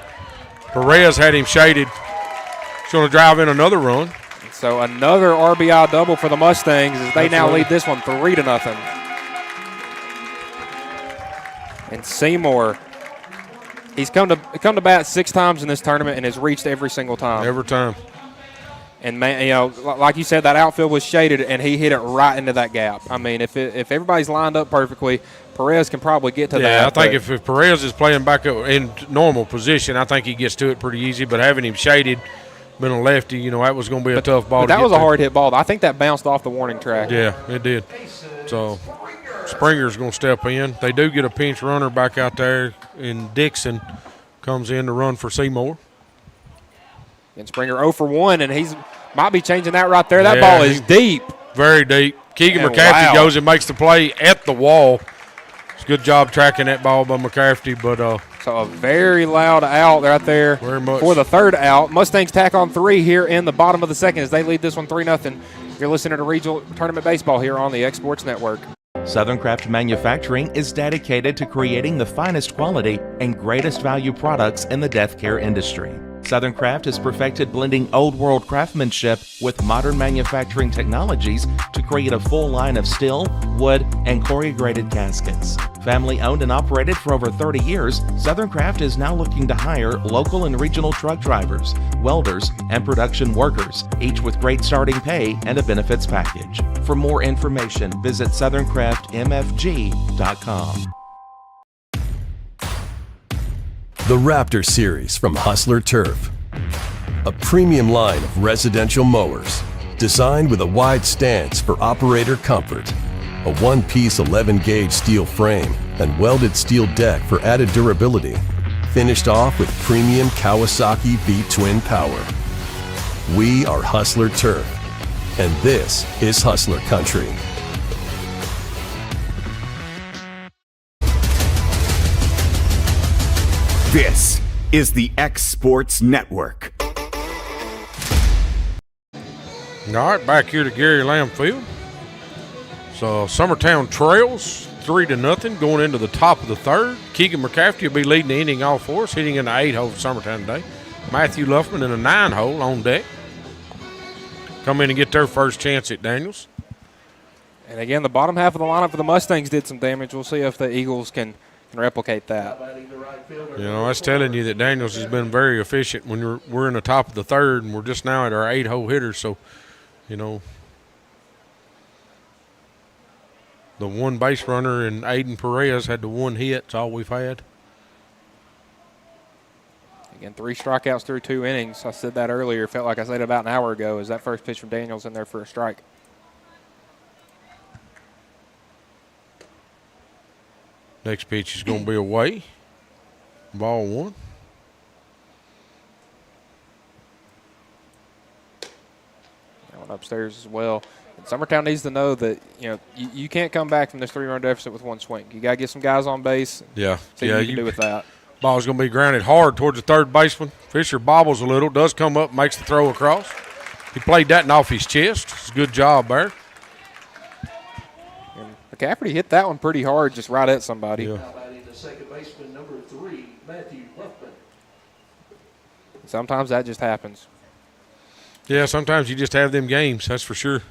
Perez had him shaded. He's going to drive in another run. So another RBI double for the Mustangs as they now Absolutely. lead this one 3-0. And Seymour, he's come to bat 6 times in this tournament and has reached every single time. Every time. And man, you know, like you said, that outfield was shaded, and he hit it right into that gap. I mean, if everybody's lined up perfectly, Perez can probably get to that. Yeah, I think if Perez is playing back up in normal position, I think he gets to it pretty easy. But having him shaded, been a lefty, you know, that was going to be a tough ball. But that was a hard hit ball. I think that bounced off the warning track. Yeah, it did. So Springer's going to step in. They do get a pinch runner back out there, and Dixon comes in to run for Seymour. And Springer 0 for 1, and he's might be changing that right there. That ball is deep. Very deep. Keegan And McCaffrey wow. goes and makes the play at the wall. It's a good job tracking that ball by McCaffrey, but so a very loud out right there very much. for the third out. Mustangs tack on 3 here in the bottom of the second as they lead this one 3-0. You're listening to Regional Tournament Baseball here on the X Sports Network. Southern Craft Manufacturing is dedicated to creating the finest quality and greatest value products in the death care industry. Southern Craft has perfected blending old world craftsmanship with modern manufacturing technologies to create a full line of steel, wood, and corrugated caskets. Family owned and operated for over 30 years, Southern Craft is now looking to hire local and regional truck drivers, welders, and production workers, each with great starting pay and a benefits package. For more information, visit southerncraftmfg.com. The Raptor Series from Hustler Turf. A premium line of residential mowers designed with a wide stance for operator comfort, a one-piece 11-gauge steel frame and welded steel deck for added durability, finished off with premium Kawasaki V-twin power. We are Hustler Turf, and this is Hustler Country. This is the X Sports Network. All right, back here to Gary Lamm Field. So Summertown trails 3-0 going into the top of the third. Keegan McCaffrey will be leading the inning off for us, hitting in the 8-hole for Summertown today. Matthew Luffman in a 9-hole on deck. Come in and get their first chance at Daniels. And again, the bottom half of the lineup for the Mustangs did some damage. We'll see if the Eagles can replicate that. You know, that's telling you that Daniels has been very efficient when we're in the top of the third, and we're just now at our 8-hole hitters. So, you know, the one base runner and Aiden Perez had the one hit. That's all we've had. Again, 3 strikeouts through 2 innings. I said that earlier. Felt like I said it about an hour ago. Is that first pitch from Daniels in there for a strike? Next pitch is going to be away. Ball 1. Going upstairs as well. And Summertown needs to know that, you know, you can't come back from this 3-run deficit with one swing. You got to get some guys on base. Yeah. See what you can do with that. Ball's going to be grounded hard towards the third baseman. Fisher bobbles a little, does come up, makes the throw across. He played that off his chest. It's a good job there. And McCaffrey hit that one pretty hard, just right at somebody. Yeah. The second baseman, number 3, Matthew Luffman. Sometimes that just happens. Yeah, sometimes you just have them games, that's for sure.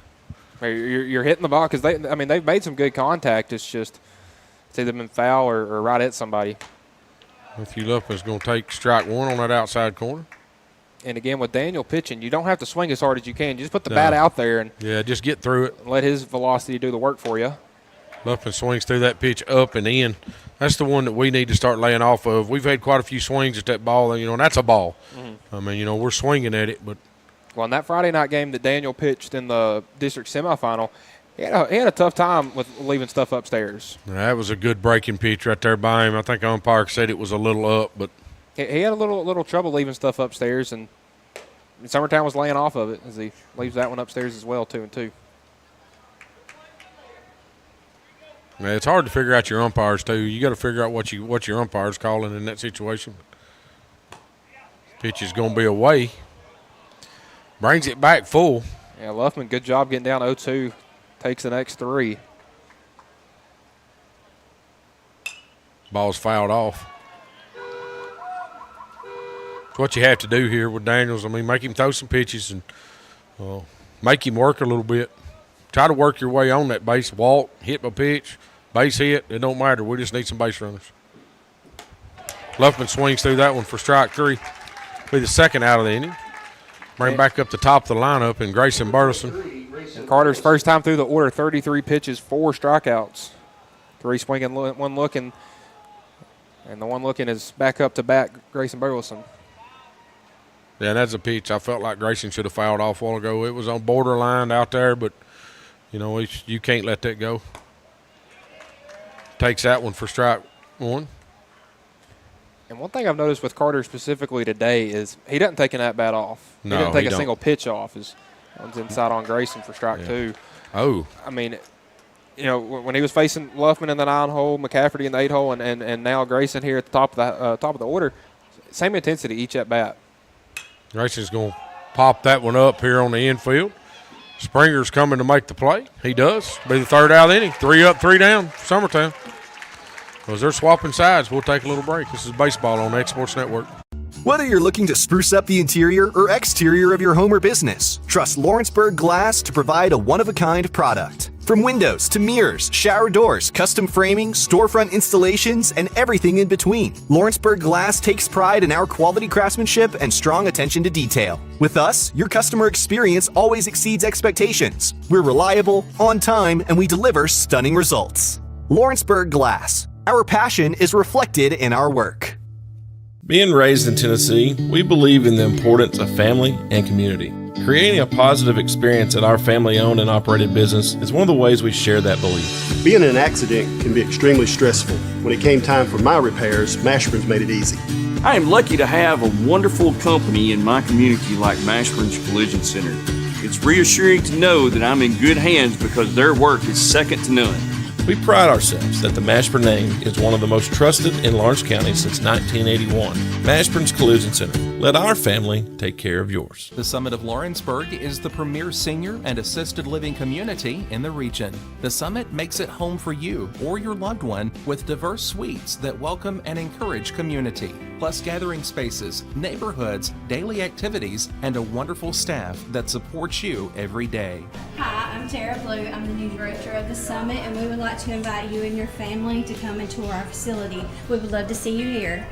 You're hitting the ball because they've made some good contact. It's just it's either been foul or right at somebody. Matthew Luffman's going to take strike 1 on that outside corner. And again, with Daniel pitching, you don't have to swing as hard as you can. You just put the bat out there and just get through it. Let his velocity do the work for you. Luffman swings through that pitch up and in. That's the one that we need to start laying off of. We've had quite a few swings at that ball, you know, and that's a ball. Mm-hmm. I mean, you know, we're swinging at it, but. Well, in that Friday night game that Daniel pitched in the district semifinal, he had a tough time with leaving stuff upstairs. That was a good breaking pitch right there by him. I think umpire said it was a little up, but. He had a little trouble leaving stuff upstairs, and Summertown was laying off of it as he leaves that one upstairs as well, 2-2. Man, it's hard to figure out your umpires too. You got to figure out what your umpire's calling in that situation. Pitch is going to be away. Brings it back full. Yeah, Luffman, good job getting down 0-2. Takes the next 3. Ball's fouled off. It's what you have to do here with Daniels. I mean, make him throw some pitches and make him work a little bit. Try to work your way on that base. Walk, hit a pitch, base hit. It don't matter. We just need some base runners. Luffman swings through that one for strike 3. Be the second out of the inning. Bring back up the top of the lineup and Grayson Burleson. And Carter's first time through the order, 33 pitches, 4 strikeouts. 3 swinging, 1 looking. And the one looking is back up to back Grayson Burleson. Yeah, that's a pitch I felt like Grayson should have fouled off a while ago. It was on borderline out there, but, you can't let that go. Takes that one for strike 1. And one thing I've noticed with Carter specifically today is he doesn't take an at-bat off. No, he didn't take a single pitch off. His one's inside on Grayson for strike 2. Oh. I mean, when he was facing Luffman in the 9-hole, McCafferty in the 8-hole, and now Grayson here at the top of the order, same intensity each at-bat. Grayson's going to pop that one up here on the infield. Springer's coming to make the play. He does. Be the third out of the inning. 3 up, 3 down, Summertown. As they're swapping sides, we'll take a little break. This is baseball on the X Sports Network. Whether you're looking to spruce up the interior or exterior of your home or business, trust Lawrenceburg Glass to provide a one-of-a-kind product. From windows to mirrors, shower doors, custom framing, storefront installations, and everything in between, Lawrenceburg Glass takes pride in our quality craftsmanship and strong attention to detail. With us, your customer experience always exceeds expectations. We're reliable, on time, and we deliver stunning results. Lawrenceburg Glass. Our passion is reflected in our work. Being raised in Tennessee, we believe in the importance of family and community. Creating a positive experience at our family-owned and operated business is one of the ways we share that belief. Being in an accident can be extremely stressful. When it came time for my repairs, Mashburn's made it easy. I am lucky to have a wonderful company in my community like Mashburn's Collision Center. It's reassuring to know that I'm in good hands because their work is second to none. We pride ourselves that the Mashburn name is one of the most trusted in Lawrence County since 1981. Mashburn's Collision Center. Let our family take care of yours. The Summit of Lawrenceburg is the premier senior and assisted living community in the region. The Summit makes it home for you or your loved one with diverse suites that welcome and encourage community, plus gathering spaces, neighborhoods, daily activities, and a wonderful staff that supports you every day. Hi, I'm Tara Blue. I'm the new director of the Summit, and we would like to invite you and your family to come and tour our facility. We would love to see you here.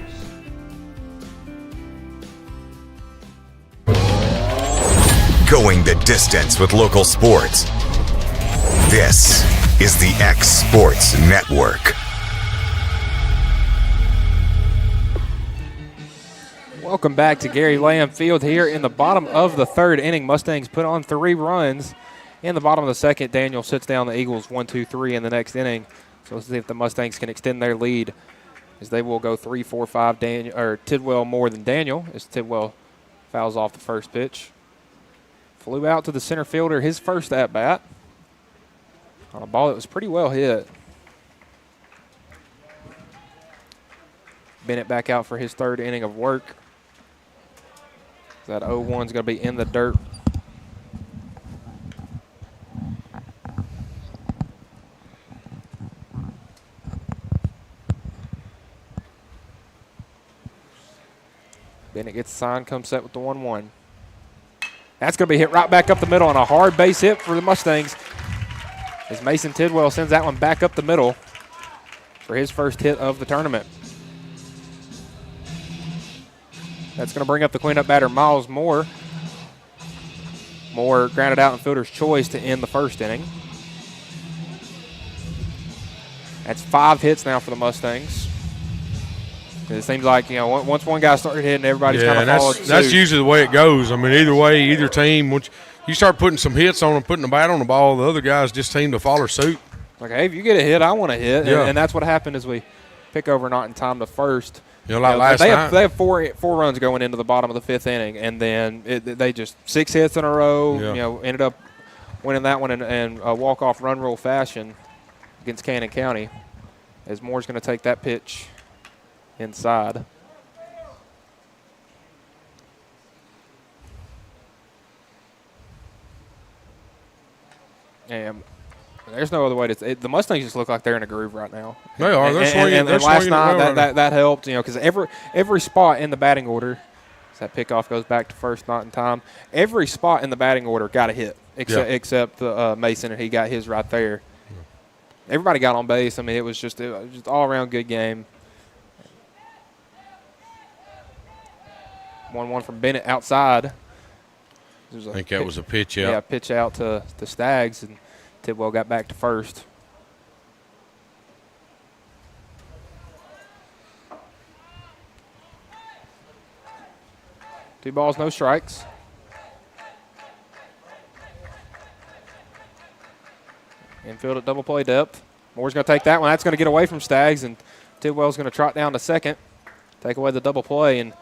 Going the distance with local sports. This is the X Sports Network. Welcome back to Gary Lamm Field here in the bottom of the 3rd inning. Mustangs put on 3 runs. In the bottom of the 2nd, Daniel sits down the Eagles 1-2-3 in the next inning. So let's see if the Mustangs can extend their lead as they will go 3-4-5 Tidwell more than Daniel as Tidwell fouls off the first pitch. Flew out to the center fielder, his first at-bat on a ball that was pretty well hit. Bennett back out for his 3rd inning of work. That 0-1 is going to be in the dirt. Bennett gets the sign, comes set with the 1-1. That's going to be hit right back up the middle on a hard base hit for the Mustangs as Mason Tidwell sends that one back up the middle for his first hit of the tournament. That's going to bring up the cleanup batter, Miles Moore. Moore grounded out in fielder's choice to end the 1st inning. That's 5 hits now for the Mustangs. It seems like, once one guy started hitting, everybody's kind of followed suit. That's usually the way it goes. I mean, either way, either team, once you start putting some hits on them, putting the bat on the ball, the other guys just seem to follow suit. Like, hey, if you get a hit, I want to hit. Yeah. And that's what happened as we pick over not in time the 1st. Last they night. They have four runs going into the bottom of the 5th inning, and then they just 6 hits in a row. Ended up winning that one in a walk-off run rule fashion against Cannon County. As Moore's going to take that pitch inside. And There's no other way to. The Mustangs just look like they're in a groove right now. They are. They're swinging. And last night that helped, because every spot in the batting order, as that pickoff goes back to first, not in time. Every spot in the batting order got a hit, except Mason, and he got his right there. Everybody got on base. I mean, it was just all around good game. 1-1 from Bennett outside. I think that was a pitch out. Yeah, pitch out to Staggs, and Tidwell got back to first. Two balls, no strikes. Infield at double play depth. Moore's going to take that one. That's going to get away from Staggs, and Tidwell's going to trot down to second, take away the double play, and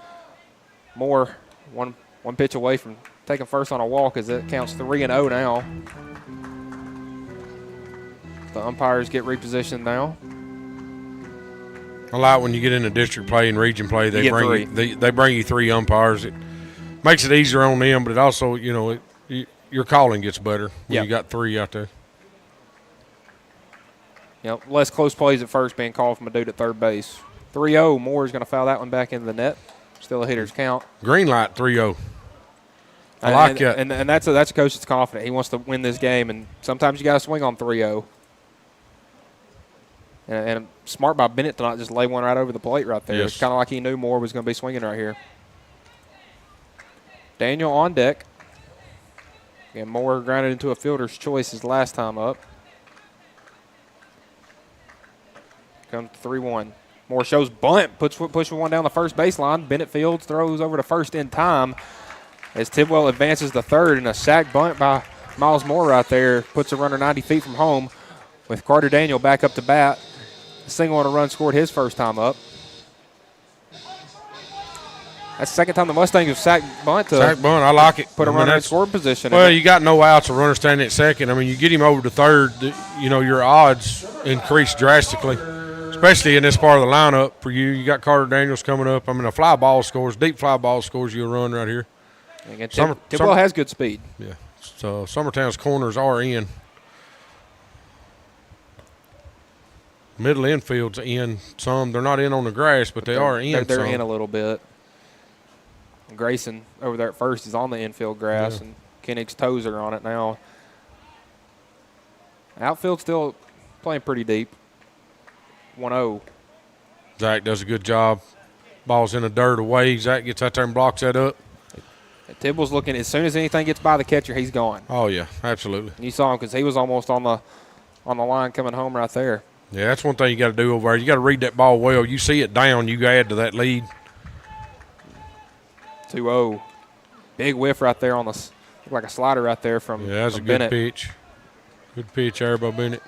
Moore one pitch away from taking first on a walk, as it counts 3-0 now. The umpires get repositioned now. I like when you get into district play and region play, they bring you 3 umpires. It makes it easier on them, but it also, your calling gets better when you got 3 out there. Less close plays at first being called from a dude at third base. 3-0. Moore is going to foul that one back into the net. Still a hitter's count. Green light, 3-0. I like that. And that's a coach that's confident. He wants to win this game, and sometimes you got to swing on 3-0. And smart by Bennett to not just lay one right over the plate right there. Yes. It's kind of like he knew Moore was going to be swinging right here. Daniel on deck. And Moore grounded into a fielder's choice his last time up. Comes 3-1. Moore shows bunt, pushes one down the first baseline. Bennett fields, throws over to first in time as Tidwell advances to third, and a sac bunt by Miles Moore right there puts a runner 90 feet from home with Carter Daniel back up to bat. A single on a run scored his first time up. That's the second time the Mustangs have sac bunt. Sac bunt, I like it. Put a runner in scoring position. Well, you got no outs, a runner standing at second. I mean, you get him over to third, your odds increase drastically. Especially in this part of the lineup for you. You got Carter Daniels coming up. I mean, a fly ball scores, deep fly ball scores you a run right here. Tidwell has good speed. Yeah. So Summertown's corners are in. Middle infield's in some. They're not in on the grass, but they are in. They're in a little bit. Grayson over there at first is on the infield grass, and Koenig's toes are on it now. Outfield still playing pretty deep. 1-0. Zach does a good job. Ball's in the dirt away. Zach gets out there and blocks that up. Tidwell's looking, as soon as anything gets by the catcher, he's gone. Oh, yeah, absolutely. And you saw him because he was almost on the line coming home right there. Yeah, that's one thing you got to do over there. You got to read that ball well. You see it down, you add to that lead. 2-0. Big whiff right there on the – looked like a slider right there from Yeah, that's a Bennett. good pitch. Good pitch there by Bennett.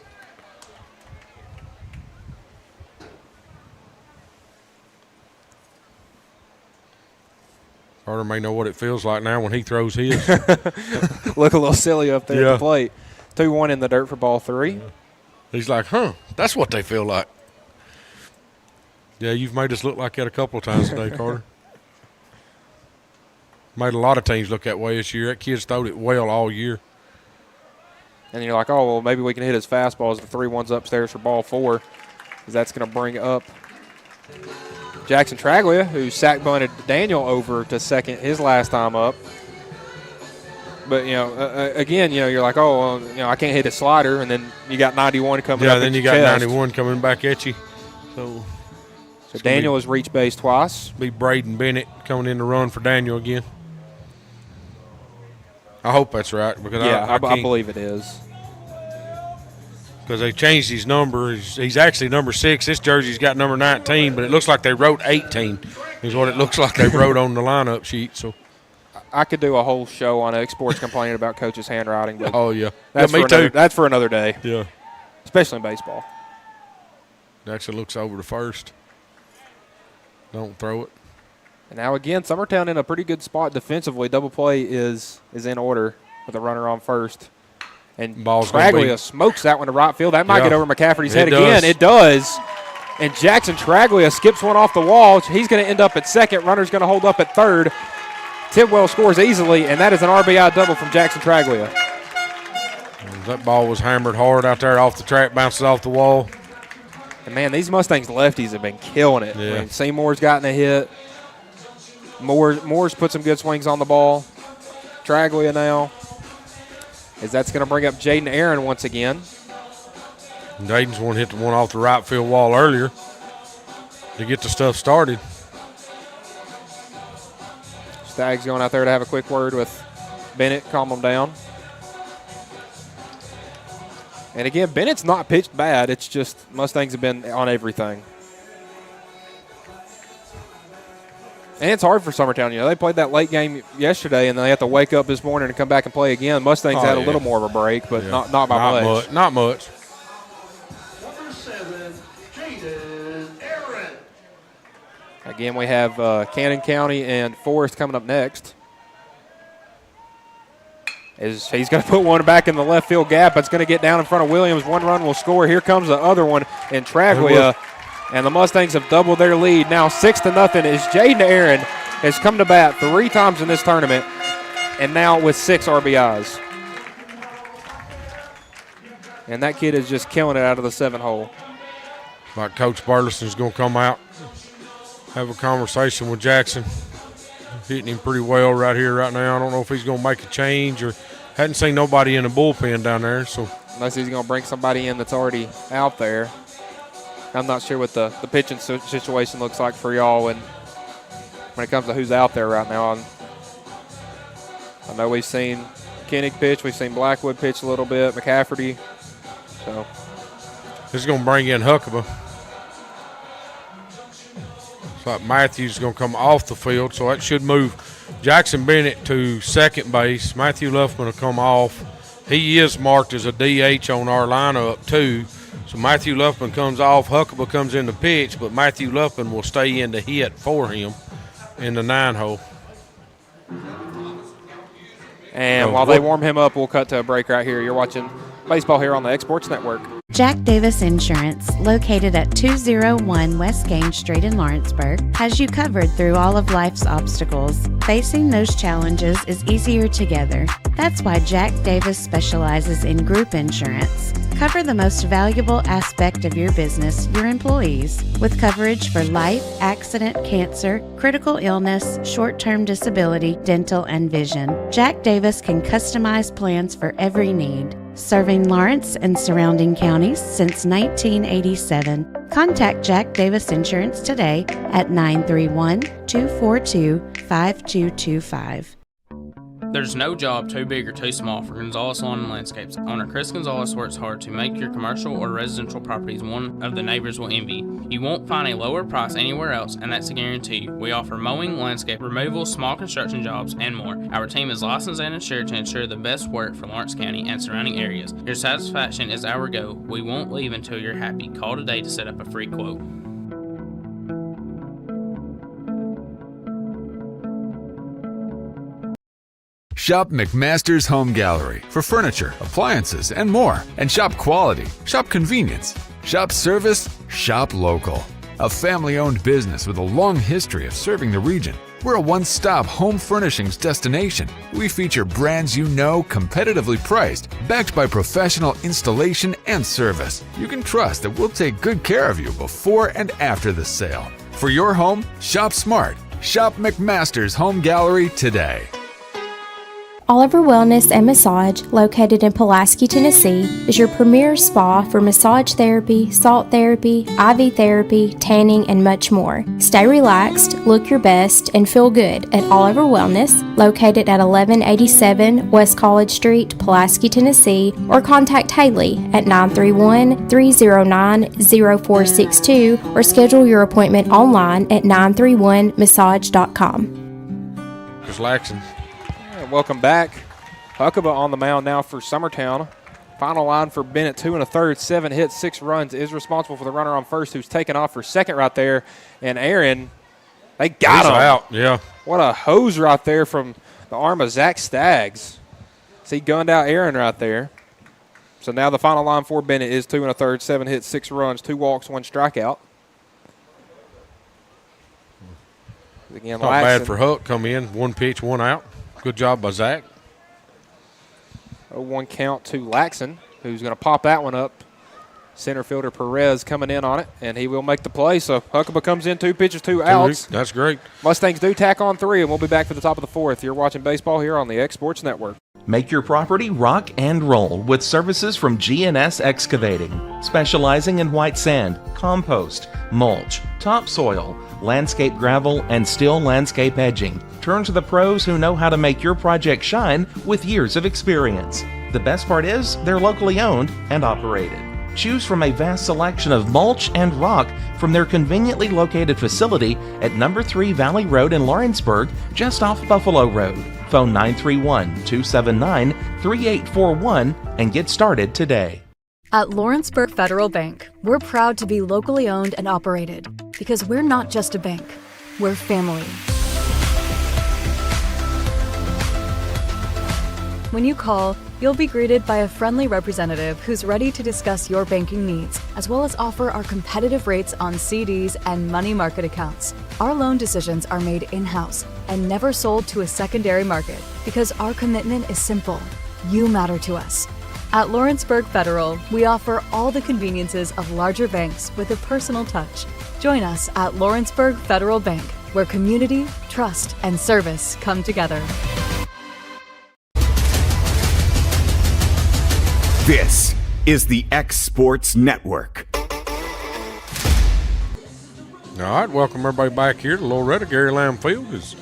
Carter may know what it feels like now when he throws his. Look a little silly up there at the plate. 2-1 in the dirt for ball 3. Yeah. He's like, that's what they feel like. Yeah, you've made us look like that a couple of times today, Carter. Made a lot of teams look that way this year. That kid's throwed it well all year. And you're like, oh, well, maybe we can hit his fastball as the 3-1's upstairs for ball 4, because that's going to bring up Jackson Traglia, who sac bunted Daniel over to second his last time up. But, again, you're like, oh, well, I can't hit a slider, and then you got 91 coming up. Yeah, then you got 91 coming back at you. So Daniel has reached base twice. Be Braden Bennett coming in to run for Daniel again. I hope that's right, because I believe it is. Because they changed his number. He's actually number 6. This jersey's got number 19, but it looks like they wrote 18 is what it looks like they wrote on the lineup sheet. So I could do a whole show on exports complaining about coaches' handwriting. But oh, yeah. Me too. That's for another day. Yeah. Especially in baseball. Actually looks over to first. Don't throw it. And now again, Summertown in a pretty good spot defensively. Double play is in order with a runner on first. And Traglia smokes that one to right field. That might get over McCafferty's head again. It does. And Jackson Traglia skips one off the wall. He's going to end up at second. Runner's going to hold up at third. Tidwell scores easily, and that is an RBI double from Jackson Traglia. That ball was hammered hard out there off the track, bounces off the wall. And, man, these Mustangs lefties have been killing it. Yeah. I mean, Seymour's gotten a hit. Moore's put some good swings on the ball. Traglia now, as that's going to bring up Jaden Aaron once again. Jaden's one hit the one off the right field wall earlier to get the stuff started. Staggs going out there to have a quick word with Bennett, calm him down. And again, Bennett's not pitched bad. It's just Mustangs have been on everything. And it's hard for Summertown. You know, they played that late game yesterday, and they have to wake up this morning and come back and play again. Mustangs had a little more of a break, but not by much. Not much. Number 7, Jaden Aaron. Again, we have Cannon County and Forest coming up next. As he's going to put one back in the left field gap. It's going to get down in front of Williams. One run will score. Here comes the other one in Traglia. And the Mustangs have doubled their lead. Now 6-0 as Jaden Aaron has come to bat 3 times in this tournament, and now with 6 RBIs. And that kid is just killing it out of the 7-hole. Like Coach Burleson's going to come out, have a conversation with Jackson. Hitting him pretty well right here, right now. I don't know if he's going to make a change or hadn't seen nobody in the bullpen down there. So unless he's going to bring somebody in that's already out there. I'm not sure what the pitching situation looks like for y'all when it comes to who's out there right now. I know we've seen Koenig pitch. We've seen Blackwood pitch a little bit, McCafferty. So this is going to bring in Huckabee. It's like Matthews is going to come off the field, so that should move Jackson Bennett to second base. Matthew Luffman will come off. He is marked as a DH on our lineup, too. So Matthew Luffman comes off. Huckabee comes in the pitch, but Matthew Luffman will stay in the hit for him in the 9-hole. And while they warm him up, we'll cut to a break right here. You're watching baseball here on the Exports Network. Jack Davis Insurance, located at 201 West Gaines Street in Lawrenceburg, has you covered through all of life's obstacles. Facing those challenges is easier together. That's why Jack Davis specializes in group insurance. Cover the most valuable aspect of your business, your employees, with coverage for life, accident, cancer, critical illness, short-term disability, dental, and vision. Jack Davis can customize plans for every need. Serving Lawrence and surrounding counties since 1987. Contact Jack Davis Insurance today at 931-242-5225. There's no job too big or too small for Gonzalez Lawn and Landscapes. Owner Chris Gonzalez works hard to make your commercial or residential properties one of the neighbors will envy. You won't find a lower price anywhere else, and that's a guarantee. We offer mowing, landscape removal, small construction jobs, and more. Our team is licensed and insured to ensure the best work for Lawrence County and surrounding areas. Your satisfaction is our goal. We won't leave until you're happy. Call today to set up a free quote. Shop McMaster's Home Gallery for furniture, appliances, and more. And shop quality, shop convenience, shop service, shop local. A family-owned business with a long history of serving the region. We're a one-stop home furnishings destination. We feature brands you know, competitively priced, backed by professional installation and service. You can trust that we'll take good care of you before and after the sale. For your home, shop smart. Shop McMaster's Home Gallery today. Oliver Wellness and Massage, located in Pulaski, Tennessee, is your premier spa for massage therapy, salt therapy, IV therapy, tanning, and much more. Stay relaxed, look your best, and feel good at Oliver Wellness, located at 1187 West College Street, Pulaski, Tennessee, or contact Haley at 931-309-0462 or schedule your appointment online at 931massage.com. Just laxing. Welcome back. Huckabee on the mound now for Summertown. Final line for Bennett, 2 1/3, 7 hits, 6 runs, is responsible for the runner on first, who's taken off for second right there. And Aaron, they got him out. Yeah. What a hose right there from the arm of Zach Staggs. See, gunned out Aaron right there. So now the final line for Bennett is 2 1/3, 7 hits, 6 runs, 2 walks, 1 strikeout. Again, not bad for Huck. Come in, 1 pitch, 1 out. Good job by Zach. 0-1 count to Laxon, who's going to pop that one up. Center fielder Perez coming in on it, and he will make the play. So Huckabee comes in, 2 pitches, 2 outs. That's great. Mustangs do tack on 3, and we'll be back for the top of the 4th. You're watching baseball here on the X Sports Network. Make your property rock and roll with services from G&S Excavating, specializing in white sand, compost, mulch, topsoil, landscape gravel, and steel landscape edging. Turn to the pros who know how to make your project shine with years of experience. The best part is they're locally owned and operated. Choose from a vast selection of mulch and rock from their conveniently located facility at number 3 Valley Road in Lawrenceburg, just off Buffalo Road. Phone 931-279-3841 and get started today. At Lawrenceburg Federal Bank, we're proud to be locally owned and operated because we're not just a bank, we're family. When you call, you'll be greeted by a friendly representative who's ready to discuss your banking needs, as well as offer our competitive rates on CDs and money market accounts. Our loan decisions are made in-house and never sold to a secondary market because our commitment is simple. You matter to us. At Lawrenceburg Federal, we offer all the conveniences of larger banks with a personal touch. Join us at Lawrenceburg Federal Bank, where community, trust, and service come together. This is the X Sports Network. All right, welcome everybody back here to Loretto. Gary Lamm Field is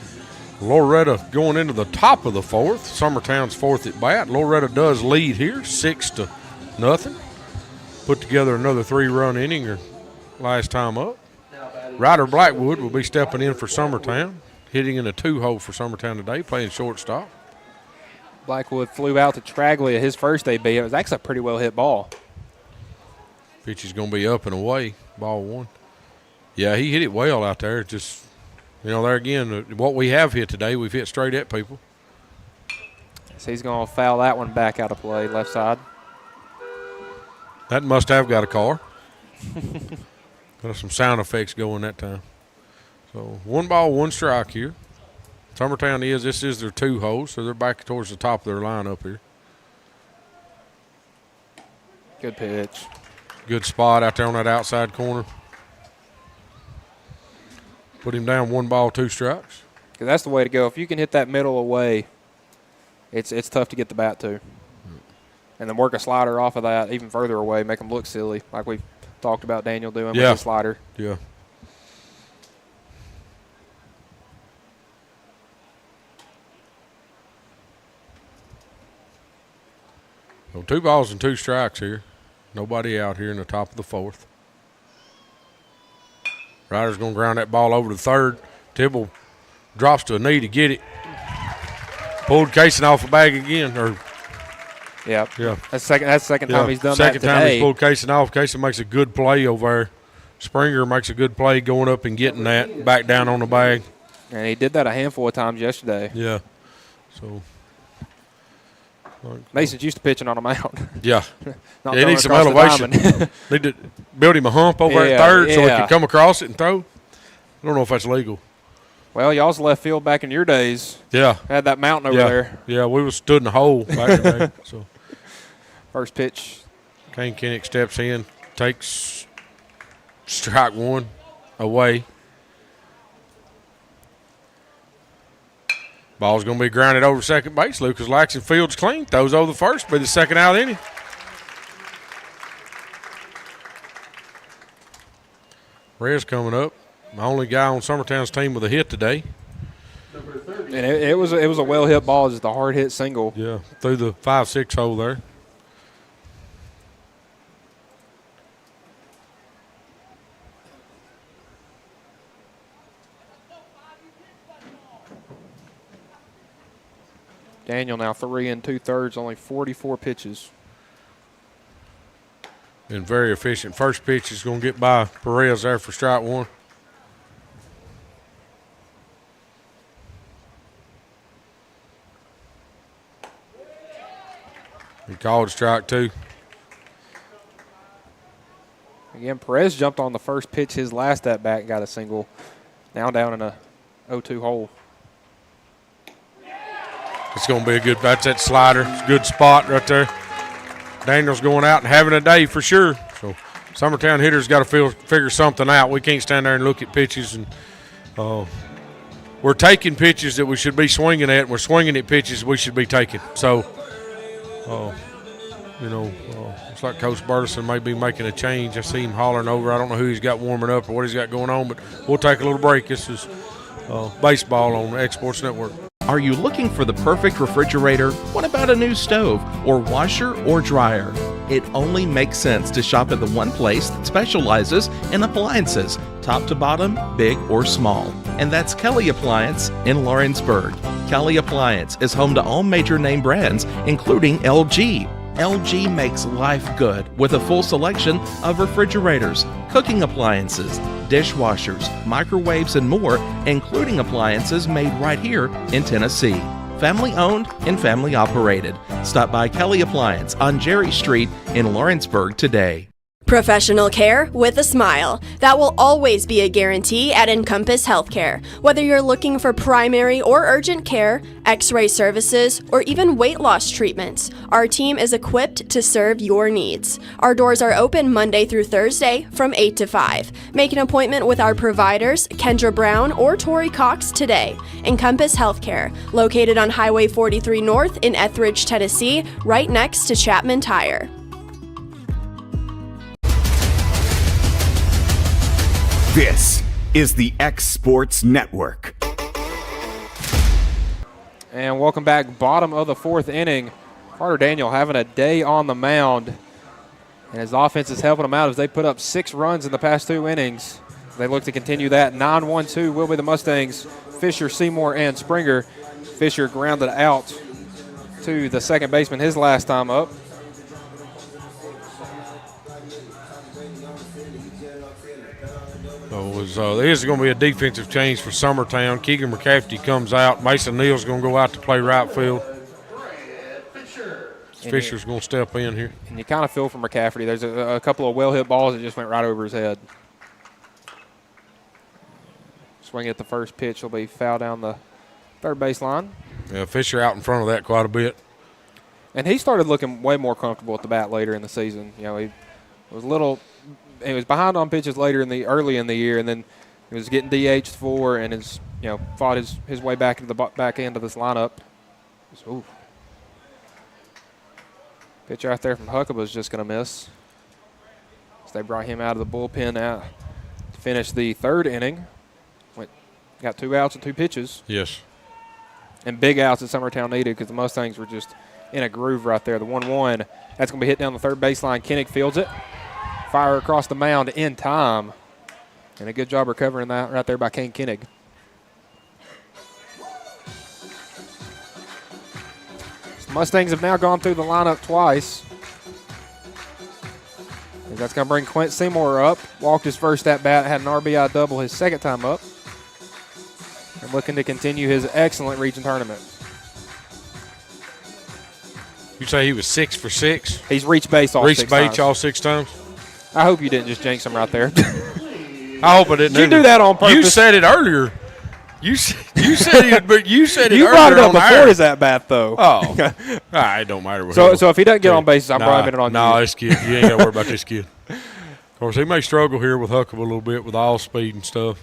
Loretto going into the top of the 4th. Summertown's 4th at bat. Loretto does lead here, 6-0. Put together another 3-run inning or last time up. Ryder Blackwood will be stepping in for Summertown, hitting in a 2-hole for Summertown today, playing shortstop. Blackwood flew out to Traglia his first AB. It was actually a pretty well hit ball. Pitch is going to be up and away, ball 1. Yeah, he hit it well out there. Just, there again, what we have hit today, we've hit straight at people. So he's going to foul that one back out of play, left side. That must have got a car. Got some sound effects going that time. So 1 ball, 1 strike here. Summertown this is their 2-hole, so they're back towards the top of their lineup here. Good pitch. Good spot out there on that outside corner. Put him down, 1 ball, 2 strikes. That's the way to go. If you can hit that middle away, it's tough to get the bat to. And then work a slider off of that even further away, make them look silly, like we've talked about Daniel doing with the slider. Yeah. So 2 balls and 2 strikes here. Nobody out here in the top of the 4th. Ryder's going to ground that ball over to third. Tibble drops to a knee to get it. Pulled Casey off the bag again. Yeah. That's the second time he's done that today. Second time he's pulled Casey off. Casey makes a good play over there. Springer makes a good play going up and getting that back down on the bag. And he did that a handful of times yesterday. Yeah. So Mason's used to pitching on a mound. Yeah. He needs some elevation. Need to build him a hump over at third so he can come across it and throw. I don't know if that's legal. Well, y'all's left field back in your days. Yeah. Had that mountain over there. Yeah, we was stood in the hole back in the day. So. First pitch. Kane Kinnick steps in, takes strike 1 away. Ball's going to be grounded over second base. Lucas Laxon fields clean, throws over the first, be the second out inning. Rez coming up, the only guy on Summertown's team with a hit today. And it was a well hit ball, just a hard hit single. Yeah, through the 5-6 hole there. Daniel now 3 2/3, only 44 pitches. And very efficient. First pitch is going to get by Perez there for strike 1. He called strike 2. Again, Perez jumped on the first pitch his last at bat and got a single. Now down in a 0-2 hole. It's going to be a good, that's that slider. It's a good spot right there. Daniel's going out and having a day for sure. So Summertown hitters got to figure something out. We can't stand there and look at pitches. And we're taking pitches that we should be swinging at, and we're swinging at pitches we should be taking. So, it's like Coach Burleson may be making a change. I see him hollering over. I don't know who he's got warming up or what he's got going on, but we'll take a little break. This is baseball on X Sports Network. Are you looking for the perfect refrigerator? What about a new stove or washer or dryer? It only makes sense to shop at the one place that specializes in appliances, top to bottom, big or small. And that's Kelly Appliance in Lawrenceburg. Kelly Appliance is home to all major name brands, including LG. LG makes life good with a full selection of refrigerators, cooking appliances, dishwashers, microwaves, and more, including appliances made right here in Tennessee. Family owned and family operated. Stop by Kelly Appliance on Jerry Street in Lawrenceburg today. Professional care with a smile. That will always be a guarantee at Encompass Healthcare. Whether you're looking for primary or urgent care, x-ray services, or even weight loss treatments, our team is equipped to serve your needs. Our doors are open Monday through Thursday from 8 to 5. Make an appointment with our providers, Kendra Brown or Tori Cox, today. Encompass Healthcare, located on Highway 43 North in Etheridge, Tennessee, right next to Chapman Tire. This is the X Sports Network. And welcome back. Bottom of the fourth inning. Carter Daniel having a day on the mound. And his offense is helping him out as they put up 6 runs in the past 2 innings. They look to continue that. 9-1-2 will be the Mustangs. Fisher, Seymour, and Springer. Fisher grounded out to the second baseman his last time up. There's going to be a defensive change for Summertown. Keegan McCafferty comes out. Mason Neal's going to go out to play right field. Fisher's going to step in here. And you kind of feel for McCafferty. There's a couple of well-hit balls that just went right over his head. Swing at the first pitch will be foul down the third baseline. Yeah, Fisher out in front of that quite a bit. And he started looking way more comfortable at the bat later in the season. You know, he was behind on pitches early in the year, and then he was getting DH'd for and fought his way back into the back end of this lineup. Pitch out there from Huckabee is just going to miss. So they brought him out of the bullpen out to finish the third inning. Got 2 outs and 2 pitches. Yes. And big outs that Summertown needed because the Mustangs were just in a groove right there. The 1-1, that's going to be hit down the third baseline. Kinnick fields it. Fire across the mound in time. And a good job recovering that right there by Kane Kinnick. The Mustangs have now gone through the lineup twice. And that's going to bring Quint Seymour up. Walked his first at bat, had an RBI double his second time up. And looking to continue his excellent region tournament. You say he was 6 for 6? He's reached base all 6 times. all 6 times? I hope you didn't just jinx him right there. I hope I didn't. Did you do that on purpose? You said it earlier. You said it, but you said it you earlier. brought it up on before air. his at bat though. Oh, it don't matter. So if he doesn't get on bases, I'm blaming it on you. No, this kid. You ain't got to worry about this kid. Of course, he may struggle here with Huckabee a little bit with all speed and stuff.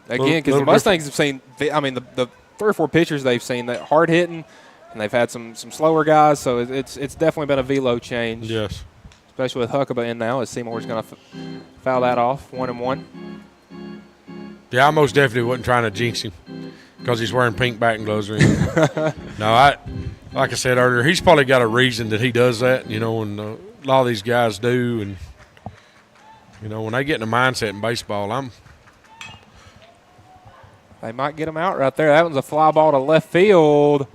Again, because the Mustangs have seen, the 3 or 4 pitchers they've seen that hard hitting, and they've had some slower guys. So it's definitely been a velo change. Yes. Especially with Huckabee in now, as Seymour's going to foul that off, 1-1. Yeah, I most definitely wasn't trying to jinx him because he's wearing pink batting gloves or anything. No, like I said earlier, he's probably got a reason that he does that, and a lot of these guys do. And, when they get in a mindset in baseball, they might get him out right there. That one's a fly ball to left field.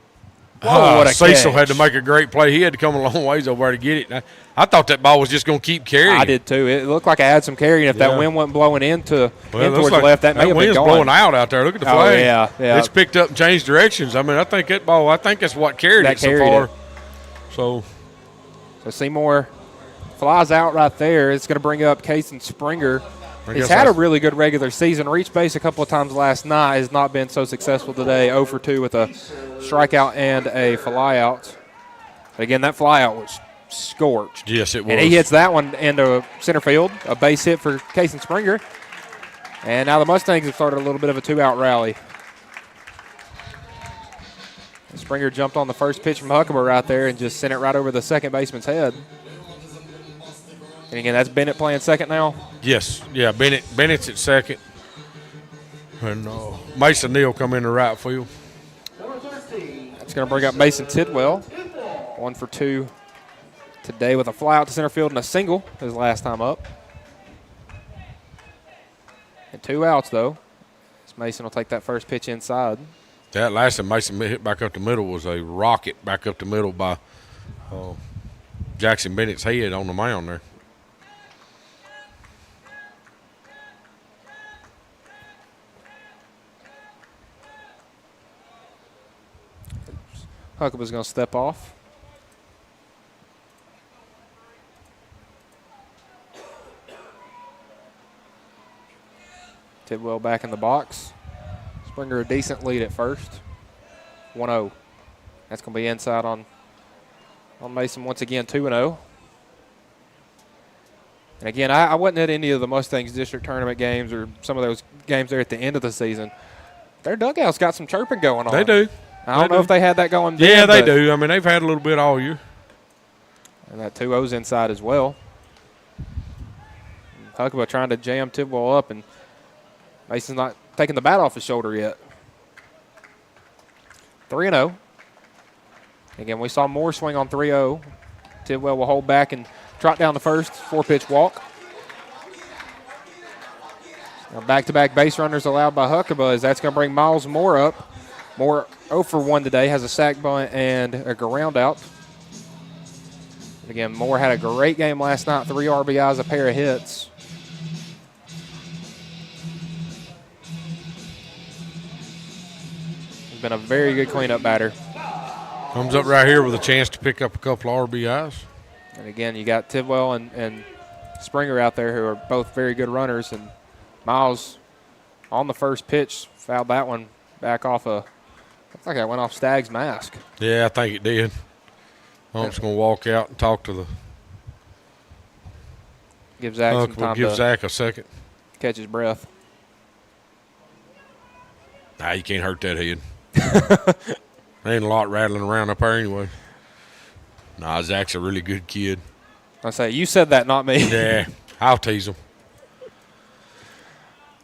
Whoa, what a Cecil catch. had to make a great play. He had to come a long ways over there to get it. I thought that ball was just going to keep carrying. I did too. It looked like it had some carrying. If that wind wasn't blowing in towards the left, that may have been wind's going. blowing out there. Look at the flag. Yeah. It's picked up and changed directions. I think that ball, that's what carried it so far. So Seymour flies out right there. It's going to bring up Cason Springer. He's had a really good regular season. Reached base a couple of times last night. Has not been so successful today. 0 for 2 with a strikeout and a flyout. Again, that flyout was scorched. Yes, it was. And he hits that one into center field, a base hit for Casey Springer. And now the Mustangs have started a little bit of a 2-out rally. Springer jumped on the first pitch from Huckabee right there and just sent it right over the second baseman's head. And again, that's Bennett playing second now? Yes. Yeah, Bennett's at second. And Mason Neal come in the right field. That's going to bring up Mason Tidwell. 1 for 2 today with a fly out to center field and a single his last time up. And 2 outs, though. So Mason will take that first pitch inside. That last time Mason hit back up the middle was a rocket back up the middle by Jackson Bennett's head on the mound there. Huckabee's going to step off. Tidwell back in the box. Springer a decent lead at first. 1-0. That's going to be inside on Mason once again, 2-0. And again, I wasn't at any of the Mustangs district tournament games or some of those games there at the end of the season. Their dugout's got some chirping going on. They do. I don't know if they had that going. Yeah, they do. I mean, they've had a little bit all year. And that 2-0's inside as well. Huckabee trying to jam Tidwell up, and Mason's not taking the bat off his shoulder yet. 3-0. Again, we saw Moore swing on 3-0. Tidwell will hold back and trot down the first, 4-pitch walk. Now back-to-back base runners allowed by Huckabee, as that's going to bring Miles Moore up. Moore 0 for 1 today, has a sac bunt and a ground out. Again, Moore had a great game last night, 3 RBIs, a pair of hits. He's been a very good cleanup batter. Comes up right here with a chance to pick up a couple of RBIs. And again, you got Tidwell and Springer out there who are both very good runners. And Miles on the first pitch fouled that one back off looks like that went off Stagg's mask. Yeah, I think it did. I'm just going to walk out and talk to the. Give Zach some time give to Zach a second. Catch his breath. Nah, you can't hurt that head. There ain't a lot rattling around up there anyway. Nah, Zach's a really good kid. I say, you said that, not me. Yeah, I'll tease him.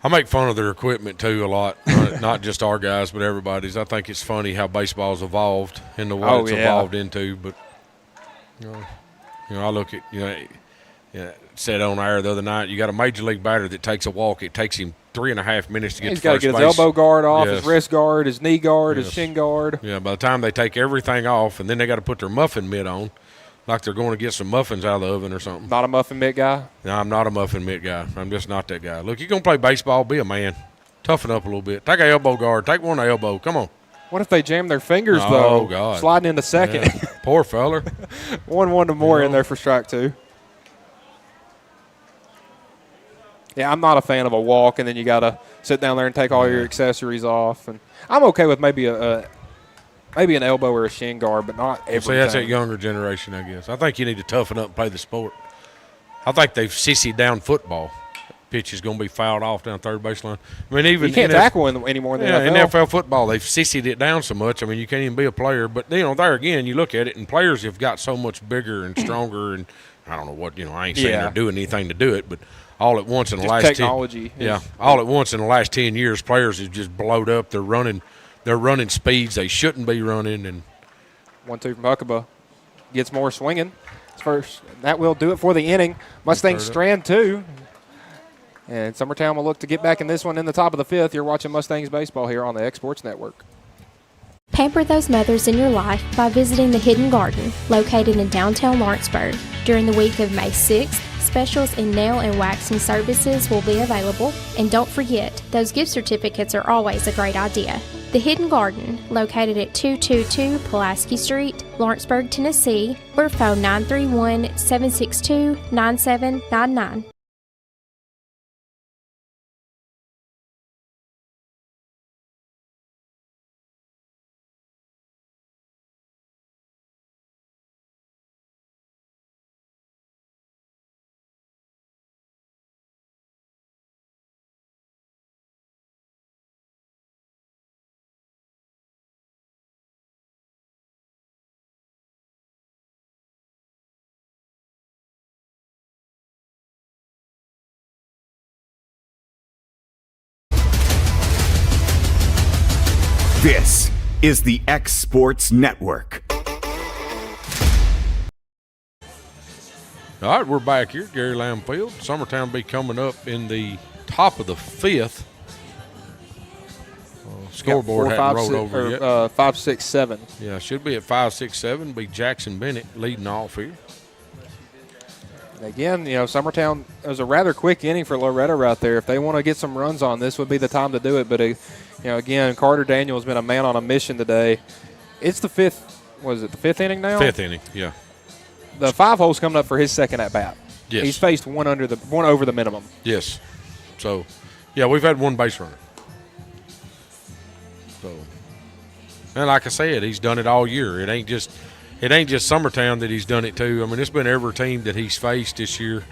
I make fun of their equipment, too, a lot. Not just our guys, but everybody's. I think it's funny how baseball's evolved and the way it's evolved into. But, you know, I look at, said on air the other night, you got a major league batter that takes a walk. It takes him 3.5 minutes to get to first base. He's got to get his elbow guard off, his wrist guard, his knee guard, his shin guard. Yeah, by the time they take everything off, and then they got to put their muffin mitt on, like they're going to get some muffins out of the oven or something. Not a muffin mitt guy? No, I'm not a muffin mitt guy. I'm just not that guy. Look, you're going to play baseball, be a man. Toughen up a little bit. Take an elbow guard. Take one elbow. Come on. What if they jam their fingers, though? Oh, God. Sliding into second. Yeah. Poor feller. 1-1 to Moore in there for strike 2. Yeah, I'm not a fan of a walk, and then you got to sit down there and take all your accessories off. And I'm okay with maybe maybe an elbow or a shin guard, but not everything. See, that's that younger generation, I guess. I think you need to toughen up and play the sport. I think they've sissied down football. Pitch is going to be fouled off down third baseline. I mean, even you can't tackle anymore in the NFL. In NFL football, they've sissied it down so much. I mean, you can't even be a player. But, there again, you look at it, and players have got so much bigger and stronger. And I don't know what, I ain't saying they're doing anything to do it, but all at once in the last technology. All at once in the last 10 years, players have just blowed up. They're running speeds they shouldn't be running. And 1-2 from Huckabee. Gets Moore swinging. First, that will do it for the inning. Mustangs strand 2. And Summertown will look to get back in this one in the top of the 5th. You're watching Mustangs baseball here on the X Sports Network. Pamper those mothers in your life by visiting the Hidden Garden, located in downtown Lawrenceburg. During the week of May 6th, specials in nail and waxing services will be available. And don't forget, those gift certificates are always a great idea. The Hidden Garden, located at 222 Pulaski Street, Lawrenceburg, Tennessee, or phone 931-762-9799. This is the X Sports Network. All right, we're back here, Gary Lamm Field. Summertown will be coming up in the top of the fifth. Scoreboard hadn't rolled over yet. 5, 6, 7. Yeah, should be at 5, 6, 7. Be Jackson Bennett leading off here. Again, Summertown, it was a rather quick inning for Loretto right there. If they want to get some runs on, this would be the time to do it. But, again, Carter Daniel has been a man on a mission today. It's the fifth inning now? Fifth inning, yeah. The 5 hole's coming up for his second at-bat. Yes. He's faced one over the minimum. Yes. So, yeah, we've had one base runner. So, and like I said, he's done it all year. It ain't just Summertown that he's done it to. I mean, it's been every team that he's faced this year.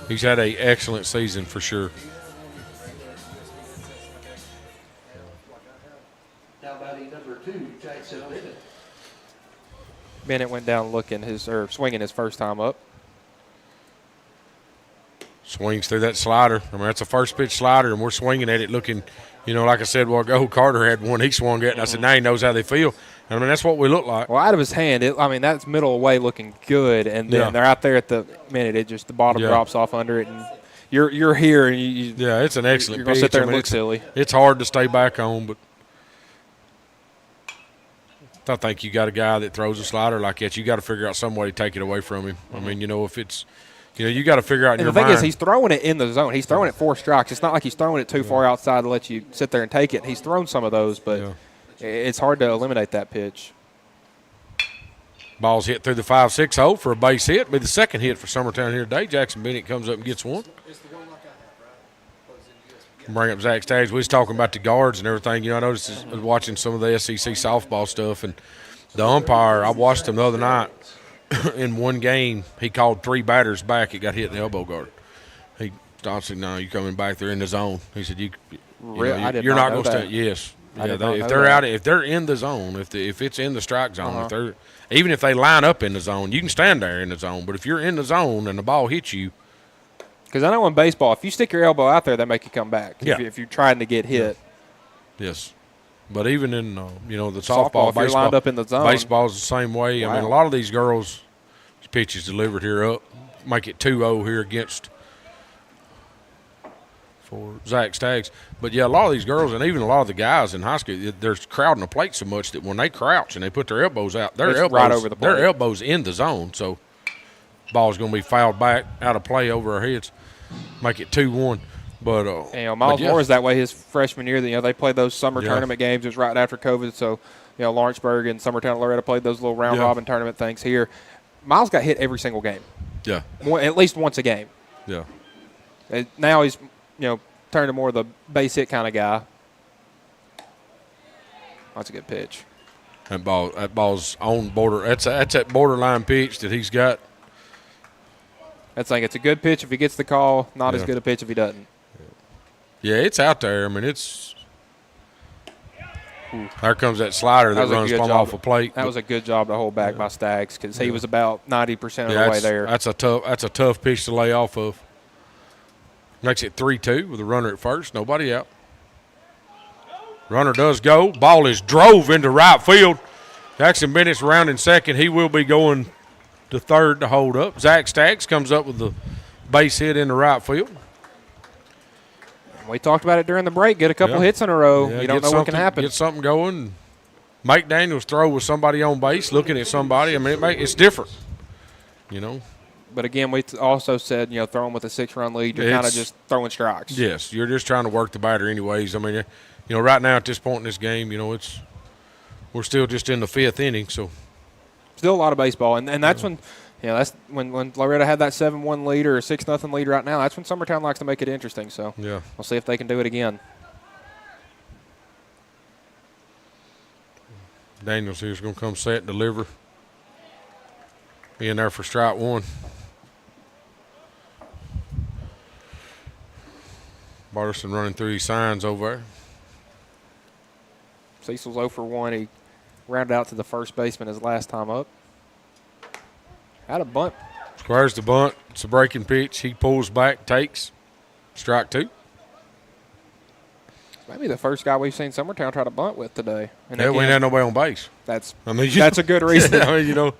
He's had an excellent season for sure. Now batting number 2, Jackson Bennett. Bennett went down swinging his first time up. Swings through that slider. I mean, that's a first pitch slider, and we're swinging at it looking, like I said a while ago, Carter had one he swung at, and I said, now he knows how they feel. And I mean, that's what we look like. Well, out of his hand, that's middle away looking good, and then they're out there at the minute. The bottom drops off under it, and you're here, and it's an excellent pitch. You're going to sit there and look silly. It's hard to stay back on, but I think you got a guy that throws a slider like that, you got to figure out some way to take it away from him. I mean, if it's – you got to figure out in your mind. The thing is, he's throwing it in the zone. He's throwing it 4 strikes. It's not like he's throwing it too far outside to let you sit there and take it. He's thrown some of those, but it's hard to eliminate that pitch. Ball's hit through the 5-6 hole for a base hit. It'll be the second hit for Summertown here today. Jackson Bennett comes up and gets one. Bring up Zach Staggs. We was talking about the guards and everything. I noticed I was watching some of the SEC softball stuff, and the umpire, I watched him the other night. In one game, he called 3 batters back. It got hit in the elbow guard. I said, no, you're coming back. They're in the zone. He said, you're not going to stay. Yes. If they're in the zone, if it's in the strike zone, even if they line up in the zone, you can stand there in the zone. But if you're in the zone and the ball hits you. Because I know in baseball, if you stick your elbow out there, they make you come back. If you're trying to get hit. Yes. But even in, the softball, if you're lined up in the zone. Baseball's the same way. Wow. I mean, a lot of these girls' pitches delivered here up, make it 2-0 here for Zach Staggs. But, a lot of these girls and even a lot of the guys in high school, they're crowding the plate so much that when they crouch and they put their elbows out, their elbows in the zone. So, ball's going to be fouled back out of play over our heads, make it 2-1. But Miles Moore is that way his freshman year. They played those summer tournament games. It was right after COVID, so Lawrenceburg and Summertown Loretto played those little round robin tournament things here. Miles got hit every single game. Yeah, at least once a game. Yeah. And now he's turned to more of the base hit kind of guy. That's a good pitch. That ball's on border. That's that borderline pitch that he's got. That's like it's a good pitch if he gets the call. Not as good a pitch if he doesn't. Yeah, it's out there. I mean, it's – there comes that slider that runs plumb off a plate. That was a good job to hold back by Staggs because he was about 90% of the way there. That's a tough pitch to lay off of. Makes it 3-2 with a runner at first, nobody out. Runner does go. Ball is drove into right field. Jackson Bennett's around in second. He will be going to third to hold up. Zach Staggs comes up with the base hit in the right field. We talked about it during the break. Get a couple hits in a row. You don't know what can happen. Get something going. Mike Daniels throw with somebody on base, looking at somebody. I mean, it's different, But, again, we also said, throwing with a 6-run lead, you're kind of just throwing strikes. Yes, you're just trying to work the batter anyways. I mean, right now at this point in this game, we're still just in the 5th inning. So still a lot of baseball. And that's when – that's when Loretto had that 7-1 lead or a 6-0 lead right now. That's when Summertown likes to make it interesting. So we'll see if they can do it again. Daniels here's going to come set and deliver. Be in there for strike 1. Barterson running through his signs over there. Cecil's 0 for 1. He rounded out to the first baseman his last time up. Had a bunt. Squares the bunt. It's a breaking pitch. He pulls back, takes. Strike 2. maybe the first guy we've seen Summertown try to bunt with today. And yeah, we ain't had nobody on base. That's a good reason. I mean,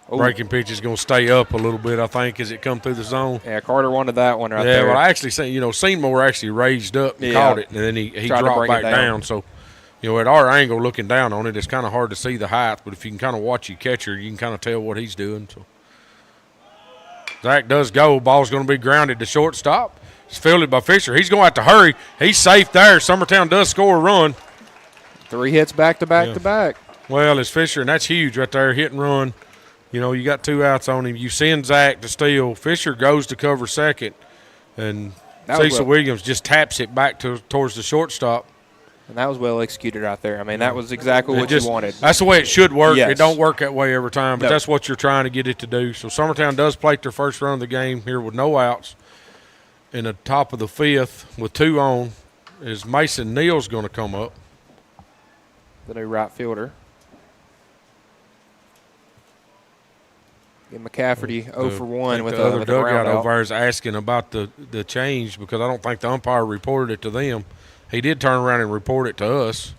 breaking pitch is going to stay up a little bit, I think, as it come through the zone. Yeah, Carter wanted that one right there. Yeah, well, I actually seen, Seymour actually raised up and caught it, and then he dropped back down. So, at our angle looking down on it, it's kind of hard to see the height, but if you can kind of watch your catcher, you can kind of tell what he's doing. So, Zach does go. Ball's going to be grounded to shortstop. It's fielded by Fisher. He's going to have to hurry. He's safe there. Summertown does score a run. 3 hits back to back to back. Well, it's Fisher, and that's huge right there, hit and run. You got 2 outs on him. You send Zach to steal. Fisher goes to cover second, and Cecil Williams just taps it back towards the shortstop. And that was well executed right there. I mean, that was exactly what you wanted. That's the way it should work. Yes. It don't work that way every time, but that's what you're trying to get it to do. So Summertown does plate their first run of the game here with no outs. In the top of the 5th with 2 on is Mason Neal's going to come up. The new right fielder. And McCafferty 0 for 1 with the other dugout over there is asking about the change because I don't think the umpire reported it to them. He did turn around and report it to us,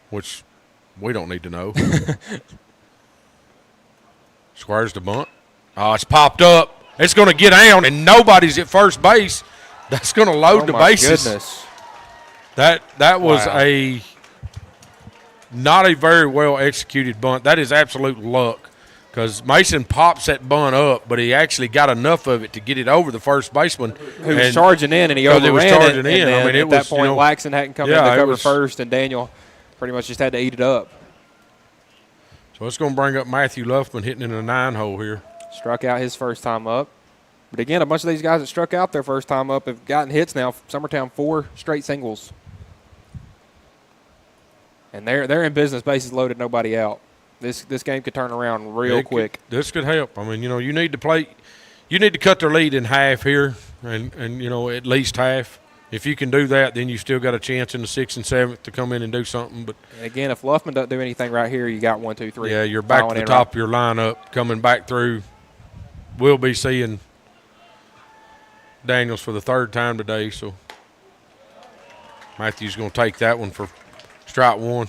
which we don't need to know. Squares the bunt. Oh, it's popped up. It's going to get down, and nobody's at first base. That's going to load the bases. Goodness. That was not a very well executed bunt. That is absolute luck. Because Mason pops that bunt up, but he actually got enough of it to get it over the first baseman. Who was charging in, and he overran was charging in. I mean, at that point, Laxon hadn't come in to cover first, and Daniel pretty much just had to eat it up. So it's going to bring up Matthew Luffman hitting in a 9-hole here. Struck out his first time up. But again, a bunch of these guys that struck out their first time up have gotten hits now. Summertown 4 straight singles. And they're in business, bases loaded, nobody out. This game could turn around real quick. This could help. I mean, you need to play. You need to cut their lead in half here, and at least half. If you can do that, then you still got a chance in the 6th and 7th to come in and do something. But and again, if Luffman doesn't do anything right here, you got 1, 2, 3. Yeah, you're back to the top of your lineup, coming back through. We'll be seeing Daniels for the 3rd time today, so Matthew's going to take that one for strike 1.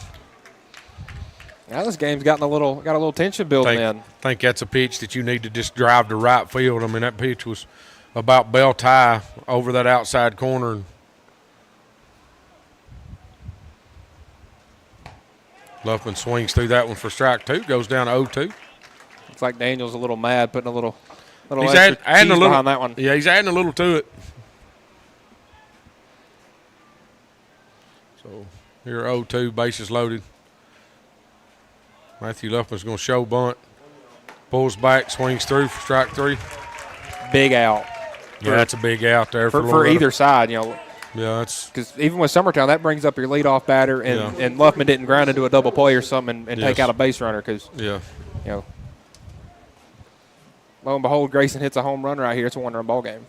Now this game's got a little tension building in. I think that's a pitch that you need to just drive to right field. I mean, that pitch was about belt tie over that outside corner. Luffman swings through that one for strike 2, goes down to 0-2. Looks like Daniel's a little mad, putting a little he's extra adding a little behind that one. Yeah, he's adding a little to it. So here 0-2, bases loaded. Matthew Luffman's going to show bunt. Pulls back, swings through for strike 3. Big out. Yeah, that's a big out there for either side. Yeah, that's because even with Summertown, that brings up your leadoff batter, and Luffman didn't ground into a double play or something and take out a base runner because lo and behold, Grayson hits a home run right here. It's a 1-run ball game.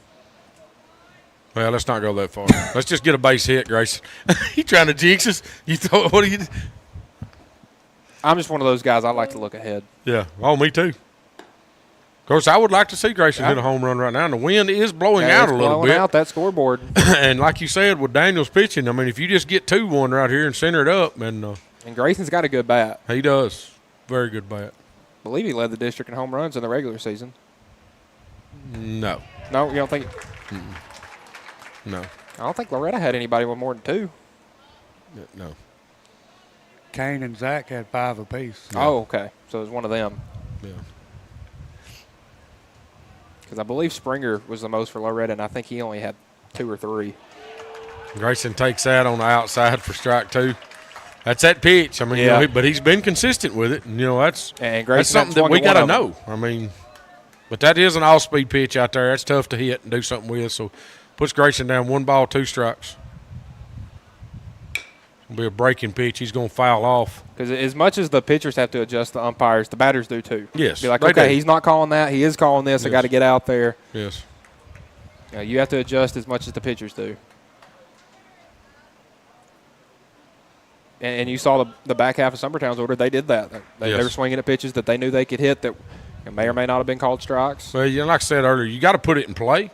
Well, let's not go that far. Let's just get a base hit, Grayson. You trying to jinx us? What are you? I'm just one of those guys. I like to look ahead. Yeah. Oh, me too. Of course, I would like to see Grayson hit a home run right now. And the wind is blowing out a little bit. Blowing out that scoreboard. And like you said, with Daniels pitching, I mean, if you just get 2-1 right here and center it up. And Grayson's got a good bat. He does. Very good bat. I believe he led the district in home runs in the regular season. No. No, you don't think? No. I don't think Loretto had anybody with more than 2. No. Kane and Zach had 5 apiece. Yeah. Oh, okay. So it was one of them. Yeah. Because I believe Springer was the most for Loretto, and I think he only had 2 or 3. Grayson takes that on the outside for strike 2. That's that pitch. I mean, but he's been consistent with it. And, that's something that we got to know. I mean, but that is an all-speed pitch out there. That's tough to hit and do something with. So puts Grayson down 1 ball, 2 strikes. Be a breaking pitch. He's going to foul off. Because as much as the pitchers have to adjust the umpires, the batters do too. Yes. Be like, okay, he's not calling that. He is calling this. Yes. I got to get out there. Yes. You have to adjust as much as the pitchers do. And you saw the back half of Summertown's order. They did that. They were swinging at pitches that they knew they could hit that may or may not have been called strikes. Well, like I said earlier, you got to put it in play.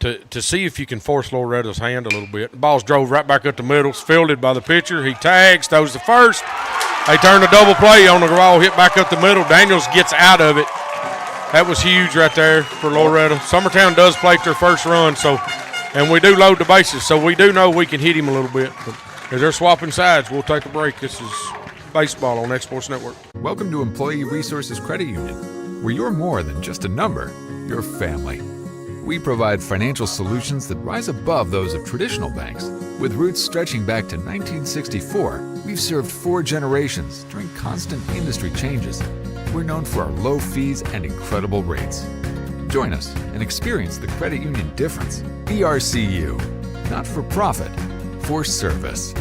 to see if you can force Loretto's hand a little bit. The ball's drove right back up the middle. It's fielded by the pitcher. He tags, throws the first. They turn the double play on the ball, hit back up the middle. Daniels gets out of it. That was huge right there for Loretto. Summertown does plate their first run, and we do load the bases, so we do know we can hit him a little bit. But as they're swapping sides, we'll take a break. This is baseball on X Sports Network. Welcome to Employee Resources Credit Union, where you're more than just a number, you're family. We provide financial solutions that rise above those of traditional banks. With roots stretching back to 1964, we've served 4 generations during constant industry changes. We're known for our low fees and incredible rates. Join us and experience the credit union difference. ERCU, not for profit, for service.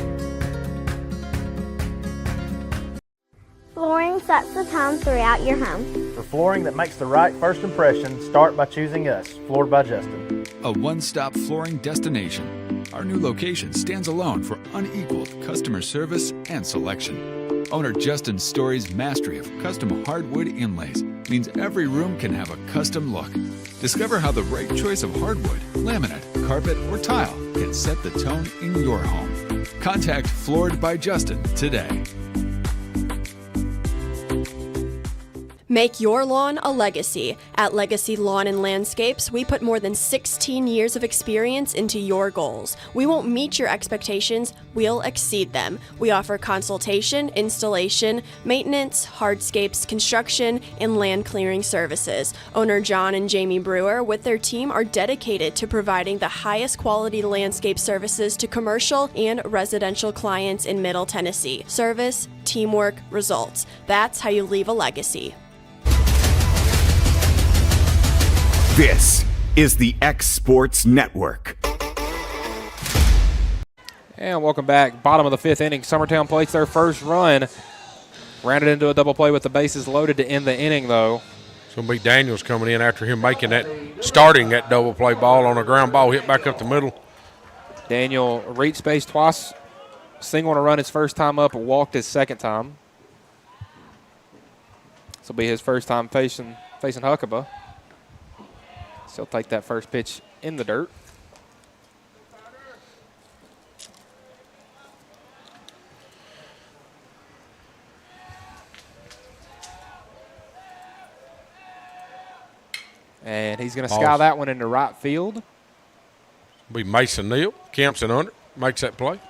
Flooring sets the tone throughout your home. For flooring that makes the right first impression, start by choosing us, Floored by Justin. A one-stop flooring destination. Our new location stands alone for unequaled customer service and selection. Owner Justin Story's mastery of custom hardwood inlays means every room can have a custom look. Discover how the right choice of hardwood, laminate, carpet, or tile can set the tone in your home. Contact Floored by Justin today. Make your lawn a legacy. At Legacy Lawn and Landscapes, we put more than 16 years of experience into your goals. We won't meet your expectations, we'll exceed them. We offer consultation, installation, maintenance, hardscapes, construction, and land clearing services. Owner John and Jamie Brewer with their team are dedicated to providing the highest quality landscape services to commercial and residential clients in Middle Tennessee. Service, teamwork, results. That's how you leave a legacy. This is the X Sports Network. And welcome back. Bottom of the 5th inning. Summertown plates their first run. Ran it into a double play with the bases loaded to end the inning, though. It's going to be Daniels coming in after him starting that double play ball on a ground ball hit back up the middle. Daniel reached base twice. Single on a run his first time up, walked his second time. This will be his first time facing Huckabee. So he'll take that first pitch in the dirt. And he's going to sky that one into right field. Be Mason Neal, camps in under, makes that play.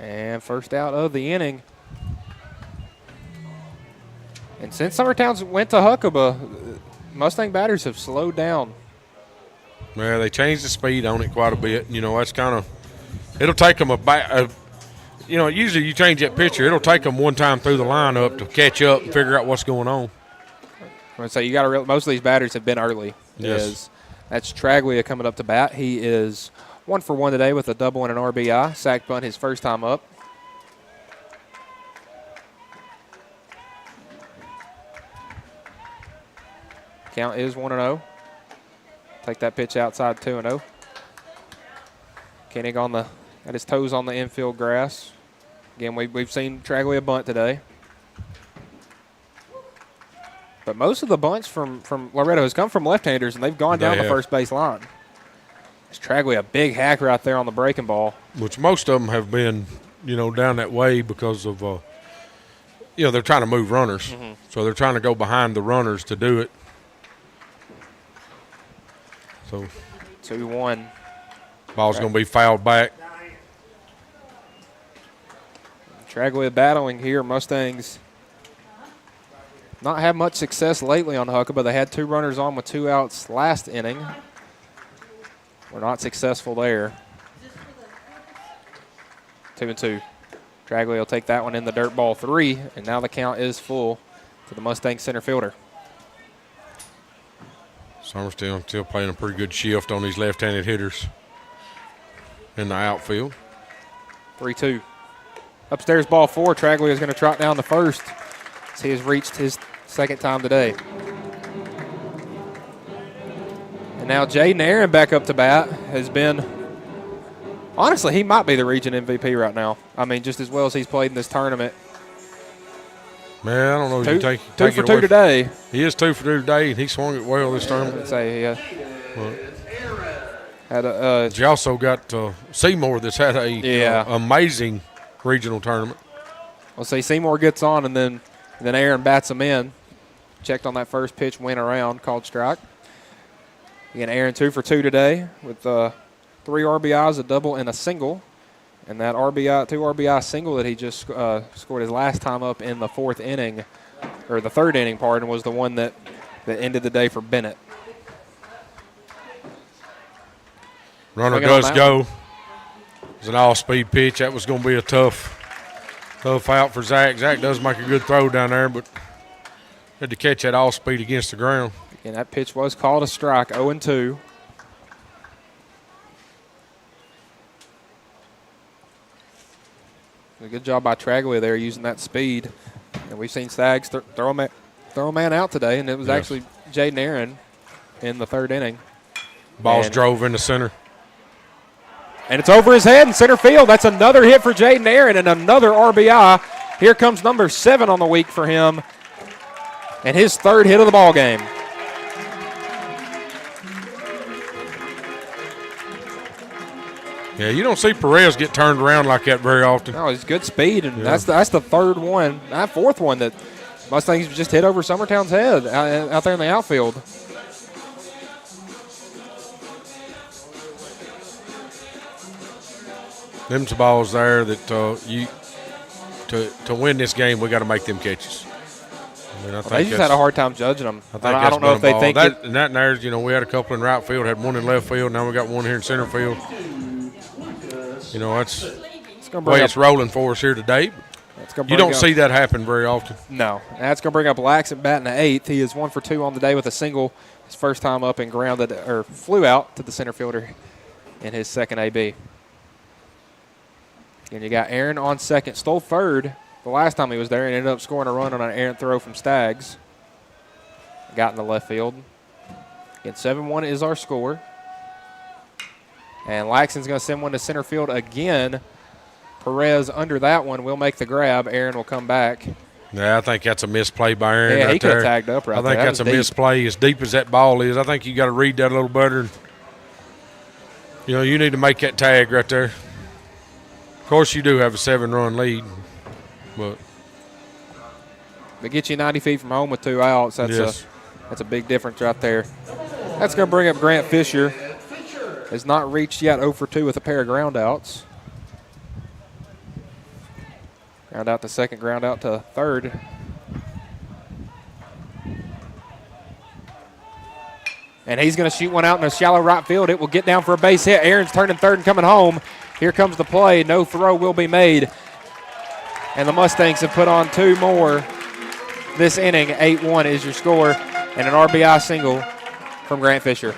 And first out of the inning. And since Summertown's went to Huckabee, Mustang batters have slowed down. Yeah, they changed the speed on it quite a bit. You know, that's kind of – it'll take them usually you change that pitcher. It'll take them one time through the lineup to catch up and figure out what's going on. I'm going to say most of these batters have been early. Yes. That's Traglia coming up to bat. He is 1 for 1 today with a double and an RBI. Sack bunt his first time up. Count is 1-0. Take that pitch outside 2-0. Koenig at his toes on the infield grass. Again, we've seen Traglia bunt today. But most of the bunts from Loretto has come from left-handers, and they've gone down the first base line. It's Traglia, a big hack right there on the breaking ball. Which most of them have been, down that way because of, they're trying to move runners. Mm-hmm. So they're trying to go behind the runners to do it. So 2-1. Ball's going to be fouled back. Traglia battling here. Mustangs not had much success lately on Huckabee, but they had 2 runners on with 2 outs last inning. We're not successful there. 2-2. Traglia will take that one in the dirt, ball 3, and now the count is full to the Mustang center fielder. Summertown still playing a pretty good shift on these left-handed hitters in the outfield. 3-2. Upstairs, ball 4. Traglia is going to trot down the first as he has reached his second time today. And now Jaden Aaron back up to bat has been, honestly, he might be the region MVP right now. I mean, just as well as he's played in this tournament. Man, I don't know if you take it 2 for 2 today. He is 2 for 2 today, and he swung it well this tournament. I'd say, yeah. But you also got Seymour that's had a amazing regional tournament. We'll say Seymour gets on, and then Aaron bats him in. Checked on that first pitch, went around, called strike. Again, Aaron 2 for 2 today with 3 RBIs, a double, and a single. And that 2 RBI single that he just scored his last time up in the fourth inning, or the third inning, pardon, was the one that ended the day for Bennett. Runner does go. It's an all-speed pitch. That was going to be a tough out for Zach. Zach does make a good throw down there, but had to catch that all-speed against the ground. And that pitch was called a strike, 0-2. A good job by Traglia there using that speed. And we've seen Stags throw a man out today, and it was actually Jaden Aaron in the third inning. Ball's drove into center. And it's over his head in center field. That's another hit for Jaden Aaron and another RBI. Here comes number 7 on the week for him, and his third hit of the ball game. Yeah, you don't see Perez get turned around like that very often. No, he's good speed, and that's the third one, that fourth one that Mustangs just hit over Summertown's head out there in the outfield. Them's the balls there that to win this game, we got to make them catches. I mean, I think they just had a hard time judging them. I don't know if they think that. And that there's, we had a couple in right field, had one in left field. Now we got one here in center field. That's the way it's rolling for us here today. You don't see that happen very often. No. That's going to bring up Laxon batting the 8th. He is 1 for 2 on the day with a single. His first time up and flew out to the center fielder in his second AB. And you got Aaron on second, stole third the last time he was there, and ended up scoring a run on an errant throw from Stags. Got in the left field. Again, 7-1 is our score. And Laxon's going to send one to center field again. Perez under that one will make the grab. Aaron will come back. Yeah, I think that's a misplay by Aaron. Yeah, he could have tagged up right there. I think that's a misplay. As deep as that ball is, I think you got to read that a little better. You need to make that tag right there. Of course, you do have a 7-run lead, but they get you 90 feet from home with 2 outs. That's a big difference right there. That's going to bring up Grant Fisher. Has not reached yet 0 for 2 with a pair of ground outs. Ground out to second, ground out to third. And he's going to shoot one out in a shallow right field. It will get down for a base hit. Aaron's turning third and coming home. Here comes the play. No throw will be made. And the Mustangs have put on 2 more this inning. 8-1 is your score. And an RBI single from Grant Fisher.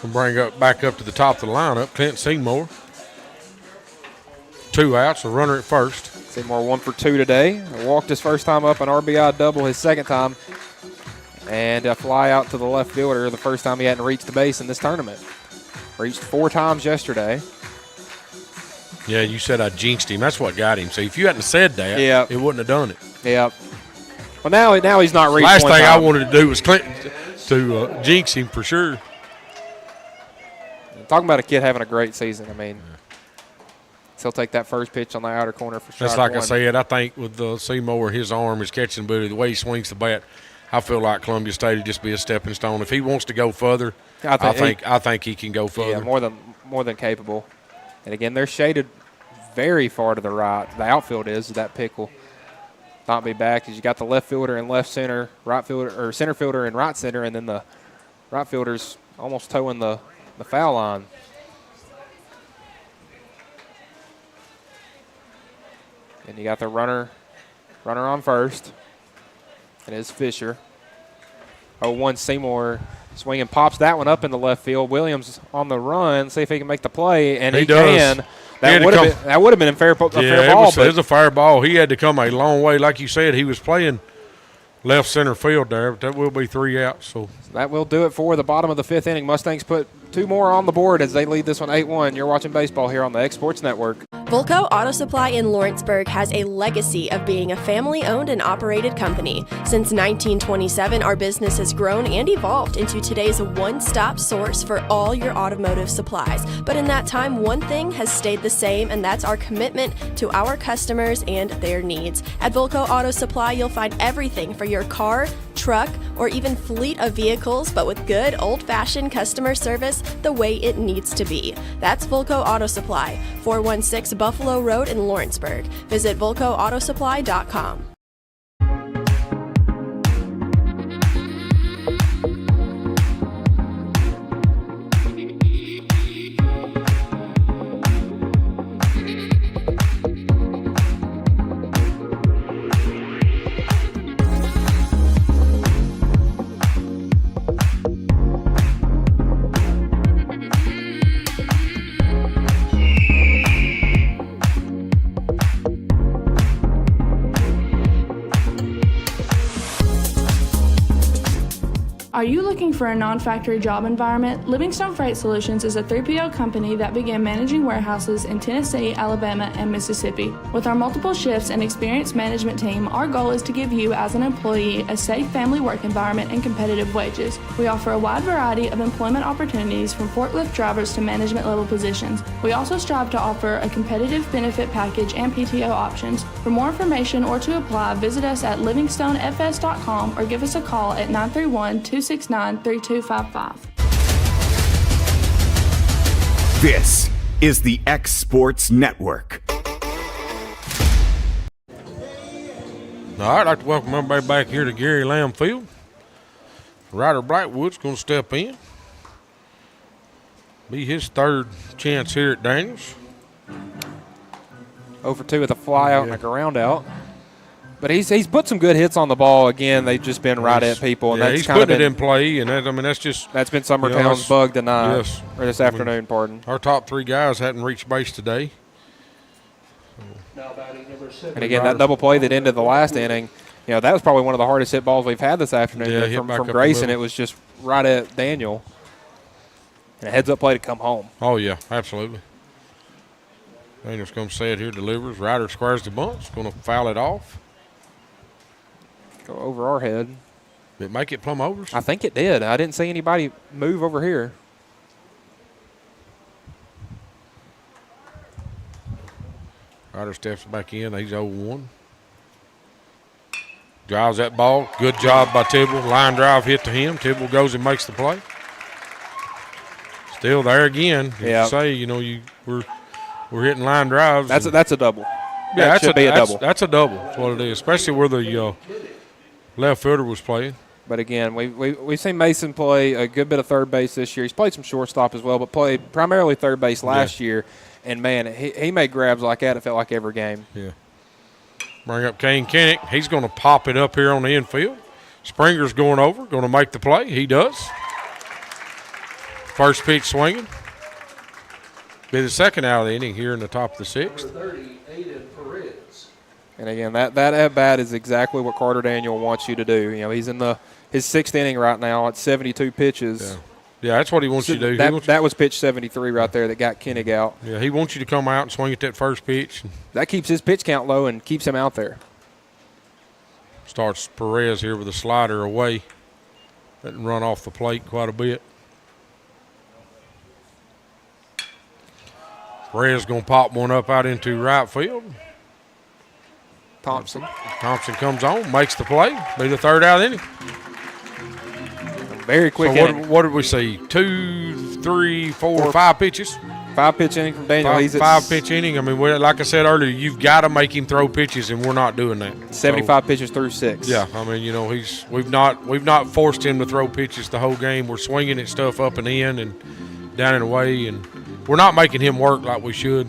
We'll bring back up to the top of the lineup. Clint Seymour. 2 outs, a runner at first. Seymour 1 for 2 today. Walked his first time up, an RBI double his second time, and a fly out to the left fielder the first time he hadn't reached the base in this tournament. Reached 4 times yesterday. Yeah, you said I jinxed him. That's what got him. So if you hadn't said that, it wouldn't have done it. Yep. Well, now he's not reached. Last one thing time. I wanted to do was to jinx him for sure. Talking about a kid having a great season, I mean, he'll take that first pitch on the outer corner for sure. That's like I said, I think with Seymour, his arm, his catching ability, the way he swings the bat, I feel like Columbia State would just be a stepping stone. If he wants to go further, I think he can go further. Yeah, more than capable. And again, they're shaded very far to the right. The outfield is. That pick will not be back. As you got the left fielder and left center, right fielder or center fielder and right center, and then the right fielder's almost towing the foul line. And you got the runner on first. It is Fisher. 0-1 Seymour swinging, pops that one up in the left field. Williams on the run, see if he can make the play, and he can. That would have been a fair ball. It was a fair ball. He had to come a long way. Like you said, he was playing left center field there, but that will be 3 outs. So that will do it for the bottom of the 5th inning. Mustangs put two more on the board as they lead this one 8-1. You're watching baseball here on the X Sports Network. Volco Auto Supply in Lawrenceburg has a legacy of being a family-owned and operated company. Since 1927, our business has grown and evolved into today's one-stop source for all your automotive supplies. But in that time, one thing has stayed the same, and that's our commitment to our customers and their needs. At Volco Auto Supply, you'll find everything for your car, truck, or even fleet of vehicles, but with good old-fashioned customer service the way it needs to be. That's Volco Auto Supply, 416 Buffalo Road in Lawrenceburg. Visit VolcoAutosupply.com. Are you looking for a non-factory job environment? Livingstone Freight Solutions is a 3PL company that began managing warehouses in Tennessee, Alabama, and Mississippi. With our multiple shifts and experienced management team, our goal is to give you as an employee a safe family work environment and competitive wages. We offer a wide variety of employment opportunities from forklift drivers to management level positions. We also strive to offer a competitive benefit package and PTO options. For more information or to apply, visit us at livingstonefs.com or give us a call at 931-269-3255. This is the X Sports Network. All right, I'd like to welcome everybody back here to Gary Lamm Field. Ryder Blackwood's going to step in. Be his third chance here at Daniels. 0-for-2 with a fly out and a ground out. But he's put some good hits on the ball. Again, they've just been right at people. And that's he's kind putting of it in play, and that's been Summertown's bug tonight. Yes. Or this afternoon, pardon. Our top three guys hadn't reached base today. And again, that double play that ended the last inning, that was probably one of the hardest hit balls we've had this afternoon. Yeah, from Grayson, it was just right at Daniel. And a heads-up play to come home. Oh, yeah, absolutely. Daniel's going to say it here, delivers. Ryder squares the bunts, going to foul it off. Go over our head. Did it make it plumb overs? I think it did. I didn't see anybody move over here. Ryder steps back in. He's 0-1. Drives that ball. Good job by Tibble. Line drive hit to him. Tibble goes and makes the play. Still there again. You say, we're hitting line drives. That's a double. Yeah, that should be a double. That's a double. That's what it is, especially where the left fielder was playing. But again, we've seen Mason play a good bit of third base this year. He's played some shortstop as well, but played primarily third base last year. And, man, he made grabs like that, it felt like every game. Yeah. Bring up Kane Kinnick. He's going to pop it up here on the infield. Springer's going over, going to make the play. He does. First pitch swinging. Be the second out of the inning here in the top of the sixth. And again, that at-bat is exactly what Carter Daniel wants you to do. He's in his sixth inning right now at 72 pitches. Yeah, that's what he wants you to do. That was pitch 73 right there that got Kinnick out. Yeah, he wants you to come out and swing at that first pitch. That keeps his pitch count low and keeps him out there. Starts Perez here with a slider away. Letting run off the plate quite a bit. Perez going to pop one up out into right field. Thompson comes on, makes the play. Be the third out of the inning. Very quick inning. What did we see? 2, 3, 4, 5 pitches? 5-pitch inning from Daniel. He's at 5-pitch inning. I mean, like I said earlier, you've got to make him throw pitches, and we're not doing that. 75 pitches through 6. Yeah, I mean, we've not forced him to throw pitches the whole game. We're swinging at stuff up and in and down and away, and we're not making him work like we should.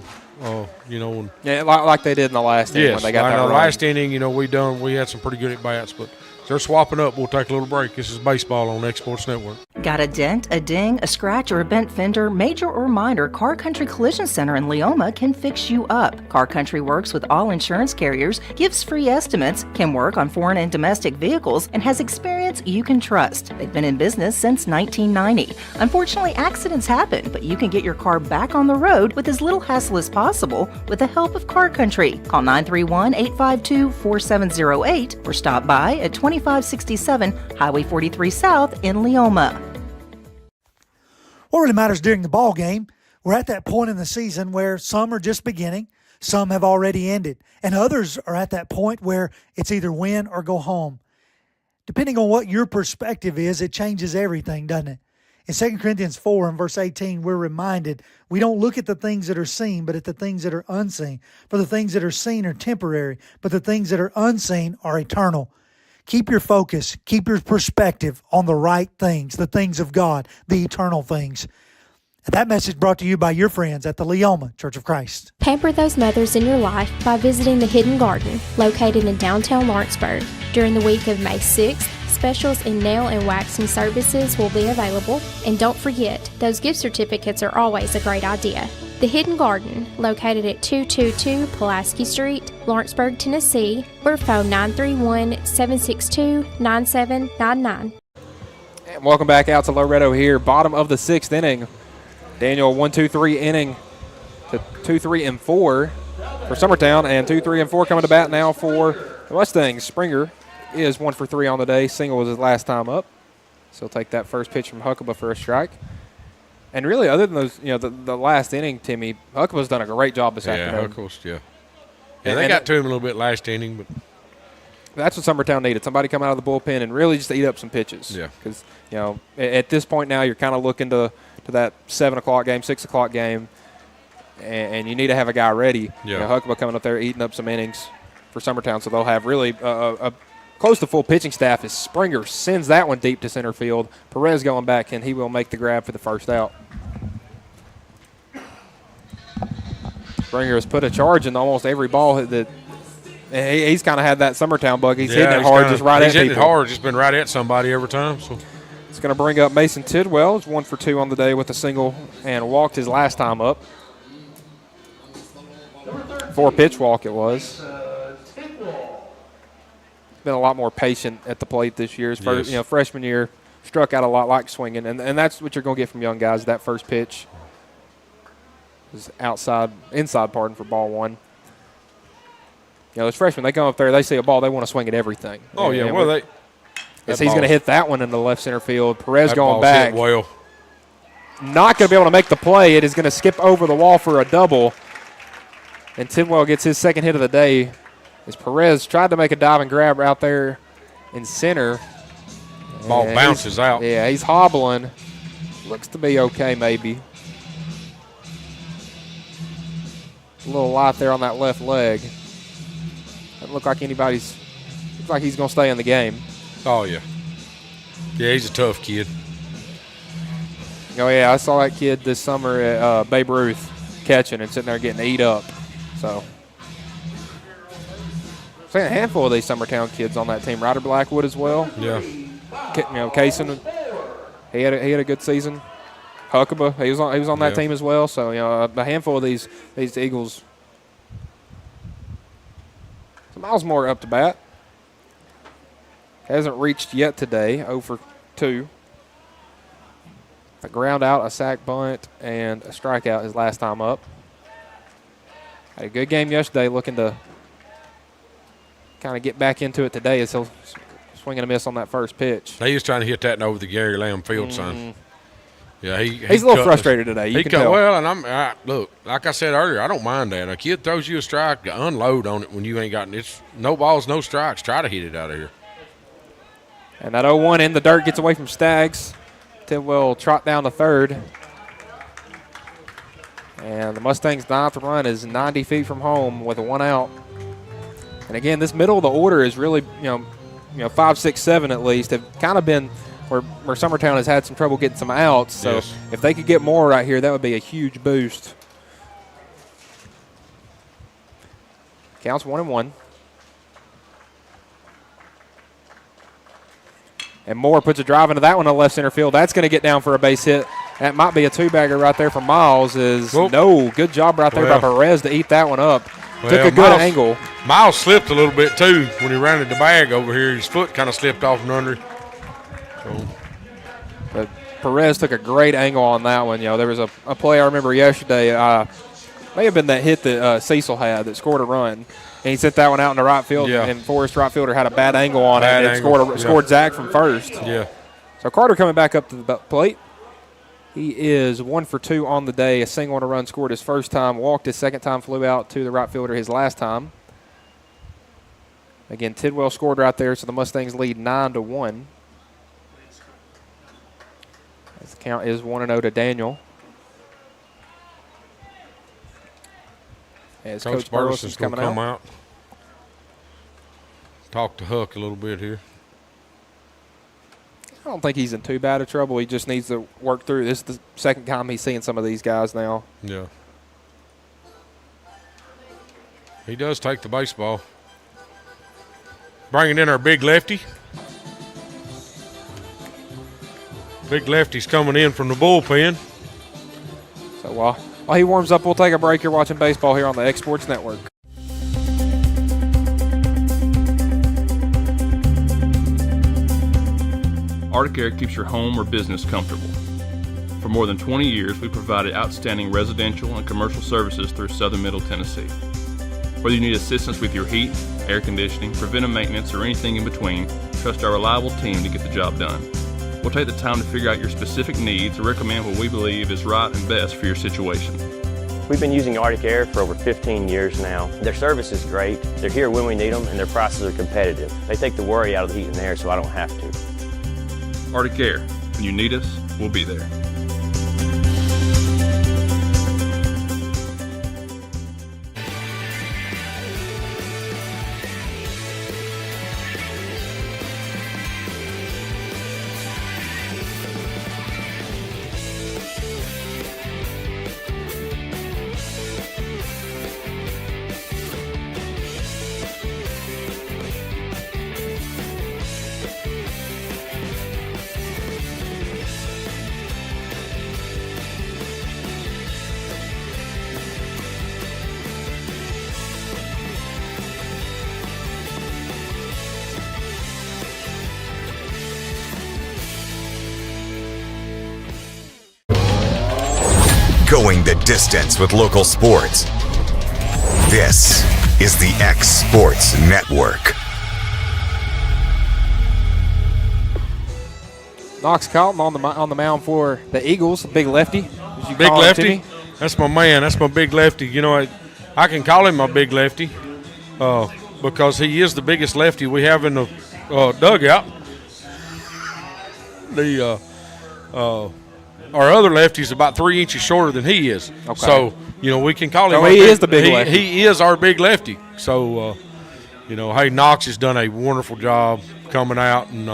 Yeah, like they did in the last inning when they got that run. In the last inning, we had some pretty good at bats, but they're swapping up. We'll take a little break. This is baseball on X Sports Network. Got a dent, a ding, a scratch, or a bent fender? Major or minor, Car Country Collision Center in Leoma can fix you up. Car Country works with all insurance carriers, gives free estimates, can work on foreign and domestic vehicles, and has experience you can trust. They've been in business since 1990. Unfortunately, accidents happen, but you can get your car back on the road with as little hassle as possible with the help of Car Country. Call 931-852-4708 or stop by at 2567 Highway 43 South in Leoma. What really matters during the ball game, we're at that point in the season where some are just beginning, some have already ended, and others are at that point where it's either win or go home. Depending on what your perspective is, it changes everything, doesn't it? In 2 Corinthians 4 and verse 18, we're reminded we don't look at the things that are seen, but at the things that are unseen. For the things that are seen are temporary, but the things that are unseen are eternal. Keep your focus, keep your perspective on the right things, the things of God, the eternal things. And that message brought to you by your friends at the Leoma Church of Christ. Pamper those mothers in your life by visiting the Hidden Garden, located in downtown Lawrenceburg. During the week of May 6th, specials in nail and waxing services will be available. And don't forget, those gift certificates are always a great idea. The Hidden Garden, located at 222 Pulaski Street, Lawrenceburg, Tennessee, or phone 931-762-9799. And welcome back out to Loretto here, bottom of the 6th inning. Daniel, 1-2-3 inning to 2-3 and 4 for Summertown, and 2-3 and 4 coming to bat now for the Mustangs. Springer is 1 for 3 on the day. Single was his last time up, so he'll take that first pitch from Huckabee for a strike. And really, other than those, the last inning, Timmy, Huckabee's done a great job this afternoon. Yeah, they got to him a little bit last inning, but that's what Summertown needed. Somebody come out of the bullpen and really just eat up some pitches. Yeah. Because, at this point now, you're kind of looking to that 7 o'clock game, 6 o'clock game, and you need to have a guy ready. Yeah. Huckabee coming up there eating up some innings for Summertown, so they'll have really a close to full pitching staff as Springer sends that one deep to center field. Perez going back, and he will make the grab for the first out. Springer has put a charge in almost every ball that he's kind of had that Summertown bug. He's hitting it hard, just right at people. He's hitting it hard, just been right at somebody every time. So it's going to bring up Mason Tidwell. He's 1 for 2 on the day with a single and walked his last time up. 4-pitch walk it was. Been a lot more patient at the plate this year. His first, freshman year, struck out a lot, like swinging, and that's what you're going to get from young guys. That first pitch is inside for ball one. Those freshmen, they come up there, they see a ball, they want to swing at everything. Oh, yeah. Well, he's going to hit that one into left center field. Perez going back. Well. Not going to be able to make the play. It is going to skip over the wall for a double. And Tidwell gets his second hit of the day as Perez tried to make a dive and grab out there in center. Ball bounces out. Yeah, he's hobbling. Looks to be okay, maybe. A little light there on that left leg. Doesn't look like looks like he's going to stay in the game. Oh, yeah. Yeah, he's a tough kid. Oh, yeah, I saw that kid this summer at Babe Ruth catching and sitting there getting eat up. So, a handful of these Summertown kids on that team. Ryder Blackwood as well. Yeah. Kaysen, he had a good season. Huckabee, he was on that team as well. So, a handful of these Eagles. So Miles Moore up to bat. Hasn't reached yet today, 0 for 2. A ground out, a sac bunt, and a strikeout his last time up. Had a good game yesterday, looking to kind of get back into it today as he'll swing and a miss on that first pitch. He was trying to hit that over the Gary Lamm field, son. Yeah, he's a little frustrated today. You can tell. Well, and look, like I said earlier, I don't mind that. A kid throws you a strike, unload on it when you ain't got it's no balls, no strikes. Try to hit it out of here. And that 0-1 in the dirt gets away from Staggs. Tidwell trot down to third. And the Mustangs' 9th run is 90 feet from home with a 1 out. And again, this middle of the order is really, 5, 6, 7 at least have kind of been where Summertown has had some trouble getting some outs. So if they could get more right here, that would be a huge boost. Counts 1-1. And Moore puts a drive into that one to left center field. That's going to get down for a base hit. That might be a two-bagger right there for Miles. No, good job right there by Perez to eat that one up. Took a good angle. Miles slipped a little bit, too, when he ran at the bag over here. His foot kind of slipped off and under. So. But Perez took a great angle on that one. There was a play I remember yesterday. May have been that hit that Cecil had that scored a run. And he sent that one out in the right field, and Forrest right fielder had a bad angle on it and scored Zach from first. Yeah. So Carter coming back up to the plate. He is 1 for 2 on the day. A single and a run scored his first time, walked his second time, flew out to the right fielder his last time. Again, Tidwell scored right there, so the Mustangs lead 9-1. As the count is 1-0 to Daniel. As Coach Burleson's coming out. Talk to Huck a little bit here. I don't think he's in too bad of trouble. He just needs to work through. This is the second time he's seeing some of these guys now. Yeah. He does take the baseball. Bringing in our big lefty. Big lefty's coming in from the bullpen. So while he warms up, we'll take a break. You're watching baseball here on the X Sports Network. Arctic Air keeps your home or business comfortable. For more than 20 years, we've provided outstanding residential and commercial services through Southern Middle Tennessee. Whether you need assistance with your heat, air conditioning, preventive maintenance, or anything in between, trust our reliable team to get the job done. We'll take the time to figure out your specific needs and recommend what we believe is right and best for your situation. We've been using Arctic Air for over 15 years now. Their service is great, they're here when we need them, and their prices are competitive. They take the worry out of the heat and air so I don't have to. Arctic Air. When you need us, we'll be there. Going the distance with local sports. This is the X Sports Network. Knox Carlton on the mound for the Eagles, big lefty. Big lefty. That's my man. That's my big lefty. You know, I can call him my big lefty because he is the biggest lefty we have in the dugout. Our other lefty's about 3 inches shorter than he is. Okay. So, you know, we can call him. So he is the big lefty. He is our big lefty. So, you know, hey, Knox has done a wonderful job coming out, and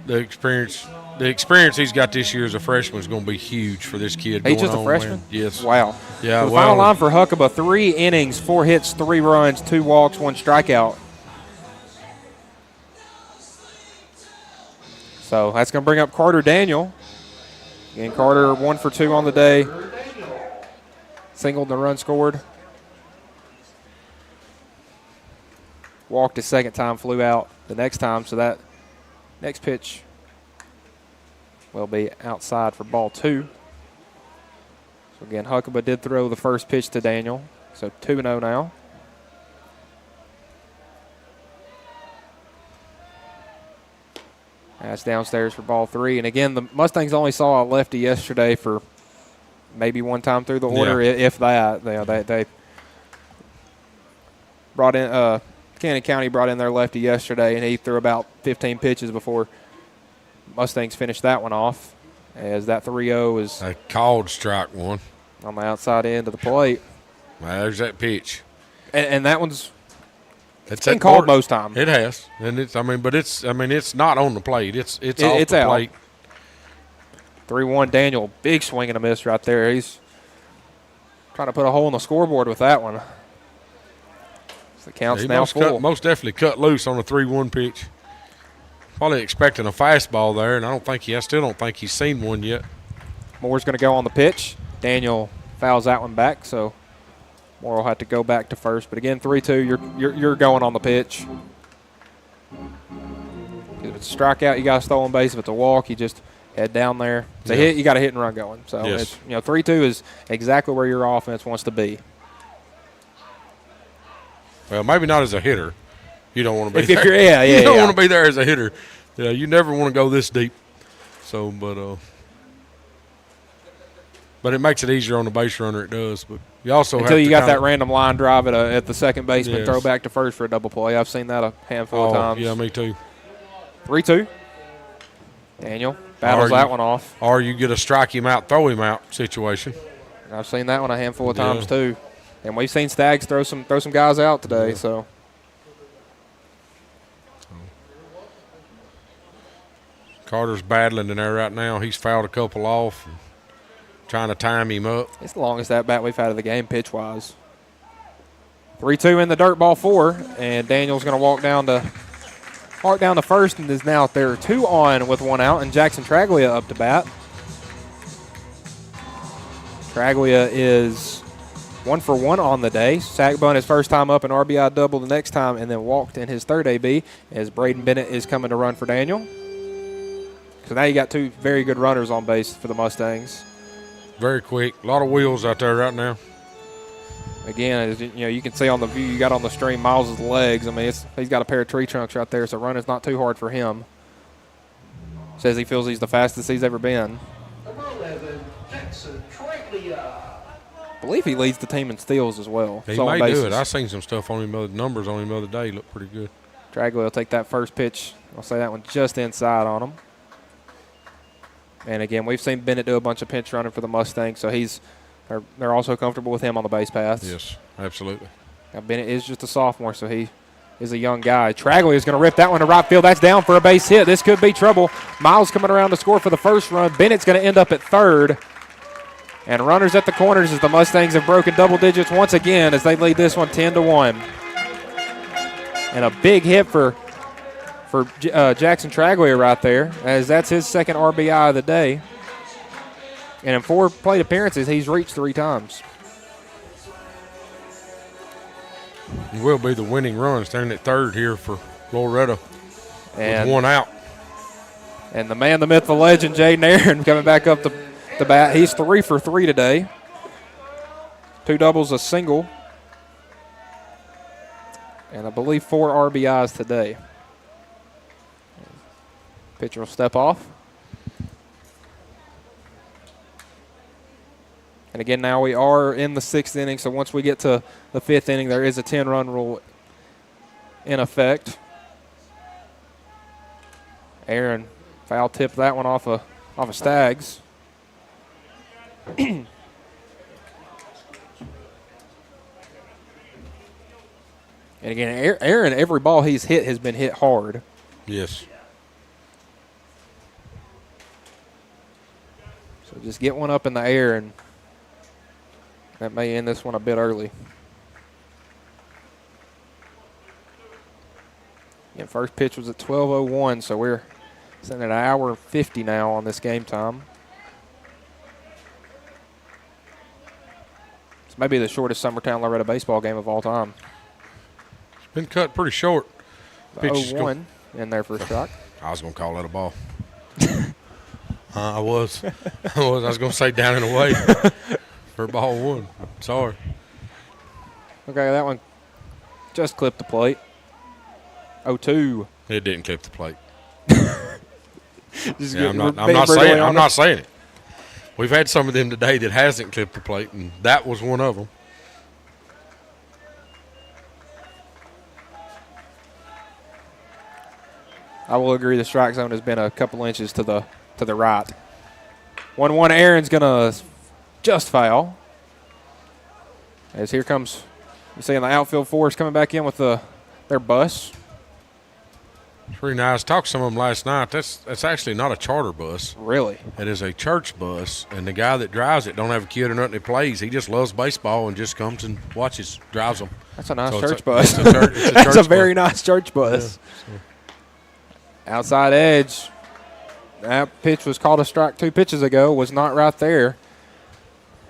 the experience he's got this year as a freshman is going to be huge for this kid. He's just a freshman? Yes. Wow. Yeah. So the final line for Huckabee, 3 innings, 4 hits, 3 runs, 2 walks, 1 strikeout. So that's going to bring up Carter Daniel. Again, Carter 1 for 2 on the day. Singled the run scored. Walked his second time, flew out the next time. So that next pitch will be outside for ball 2. So again, Huckabee did throw the first pitch to Daniel. So 2-0 now. That's downstairs for ball 3. And again, the Mustangs only saw a lefty yesterday for maybe one time through the order, if that. They brought in Cannon County brought in their lefty yesterday, and he threw about 15 pitches before Mustangs finished that one off. As that 3-0 is a called strike one on the outside end of the plate. There's that pitch, and that one's. It's been called most times. It has, and it's not on the plate. It's off the plate. 3-1 Daniel, big swing and a miss right there. He's trying to put a hole in the scoreboard with that one. So the count's now full. Most definitely cut loose on a 3-1 pitch. Probably expecting a fastball there, and I still don't think he's seen one yet. Moore's going to go on the pitch. Daniel fouls that one back, so Moore will have to go back to first. But again, 3-2, you're going on the pitch. If it's a strikeout, you got a stolen base. If it's a walk, you just head down there. If it's a hit, you got a hit and run going. So yes. It's 3-2 is exactly where your offense wants to be. Well, maybe not as a hitter. You don't want to be there. You don't want to be there as a hitter. Yeah, you never want to go this deep. So, but it makes it easier on the base runner. It does. But you also until have you got that random line drive at the second baseman, throw back to first for a double play. I've seen that a handful of times. Yeah, me too. 3-2. Daniel battles that one off. Or you get a strike him out, throw him out situation. I've seen that one a handful of times too. And we've seen Stags throw some guys out today. So. Carter's battling in there right now. He's fouled a couple off, trying to time him up. It's the longest at-bat we've had of the game pitch-wise. 3-2 in the dirt ball 4, and Daniel's going to walk down to first and is now there 2 on with 1 out, and Jackson Traglia up to bat. Traglia is 1 for 1 on the day. Sack bunt his first time up, and RBI double the next time, and then walked in his third AB as Braden Bennett is coming to run for Daniel. So now you got 2 very good runners on base for the Mustangs. Very quick. A lot of wheels out there right now. Again, as you can see on the view you got on the stream, Miles' legs. I mean, he's got a pair of tree trunks right there, so running's not too hard for him. Says he feels he's the fastest he's ever been. Number 11, Jackson Traglia. I believe he leads the team in steals as well. He may do it. I seen some stuff on him, numbers on him the other day. Look pretty good. Traglia will take that first pitch. I'll say that one just inside on him. And again, we've seen Bennett do a bunch of pinch running for the Mustangs, so they're also comfortable with him on the base paths. Yes, absolutely. Now Bennett is just a sophomore, so he is a young guy. Traglia is going to rip that one to right field. That's down for a base hit. This could be trouble. Miles coming around to score for the first run. Bennett's going to end up at third. And runners at the corners as the Mustangs have broken double digits once again as they lead this one 10-1. And a big hit for Jackson Traglia right there, as that's his second RBI of the day. And in 4 plate appearances, he's reached 3 times. He will be the winning run, standing at third here for Loretto with 1 out. And the man, the myth, the legend, Jaden Aaron coming back up to bat. He's 3 for 3 today. 2 doubles, a single. And I believe 4 RBIs today. Pitcher will step off. And again, now we are in the 6th inning, so once we get to the 5th inning, there is a 10-run rule in effect. Aaron foul tipped that one off of Stags. And again, Aaron, every ball he's hit has been hit hard. Yes. So just get one up in the air, and that may end this one a bit early. Yeah, first pitch was at 12:01, so we're sitting at 1 hour and 50 now on this game time. This may be the shortest Summertown Loretto baseball game of all time. It's been cut pretty short. 0-1 in there for a strike. I was going to call that a ball. I was. I was going to say down and away for ball 1. Sorry. Okay, that one just clipped the plate. 0-2. It didn't clip the plate. I'm not saying it. We've had some of them today that hasn't clipped the plate, and that was one of them. I will agree the strike zone has been a couple inches to the right. 1-1, Aaron's going to just foul. As here comes, you see in the outfield force coming back in with their bus. It's pretty nice. Talked to some of them last night. That's actually not a charter bus. Really? It is a church bus, and the guy that drives it don't have a kid or nothing that plays. He just loves baseball and just comes and watches, drives them. That's a nice church bus. That's a very nice church bus. Yeah, Outside edge. That pitch was called a strike 2 pitches ago. Was not right there.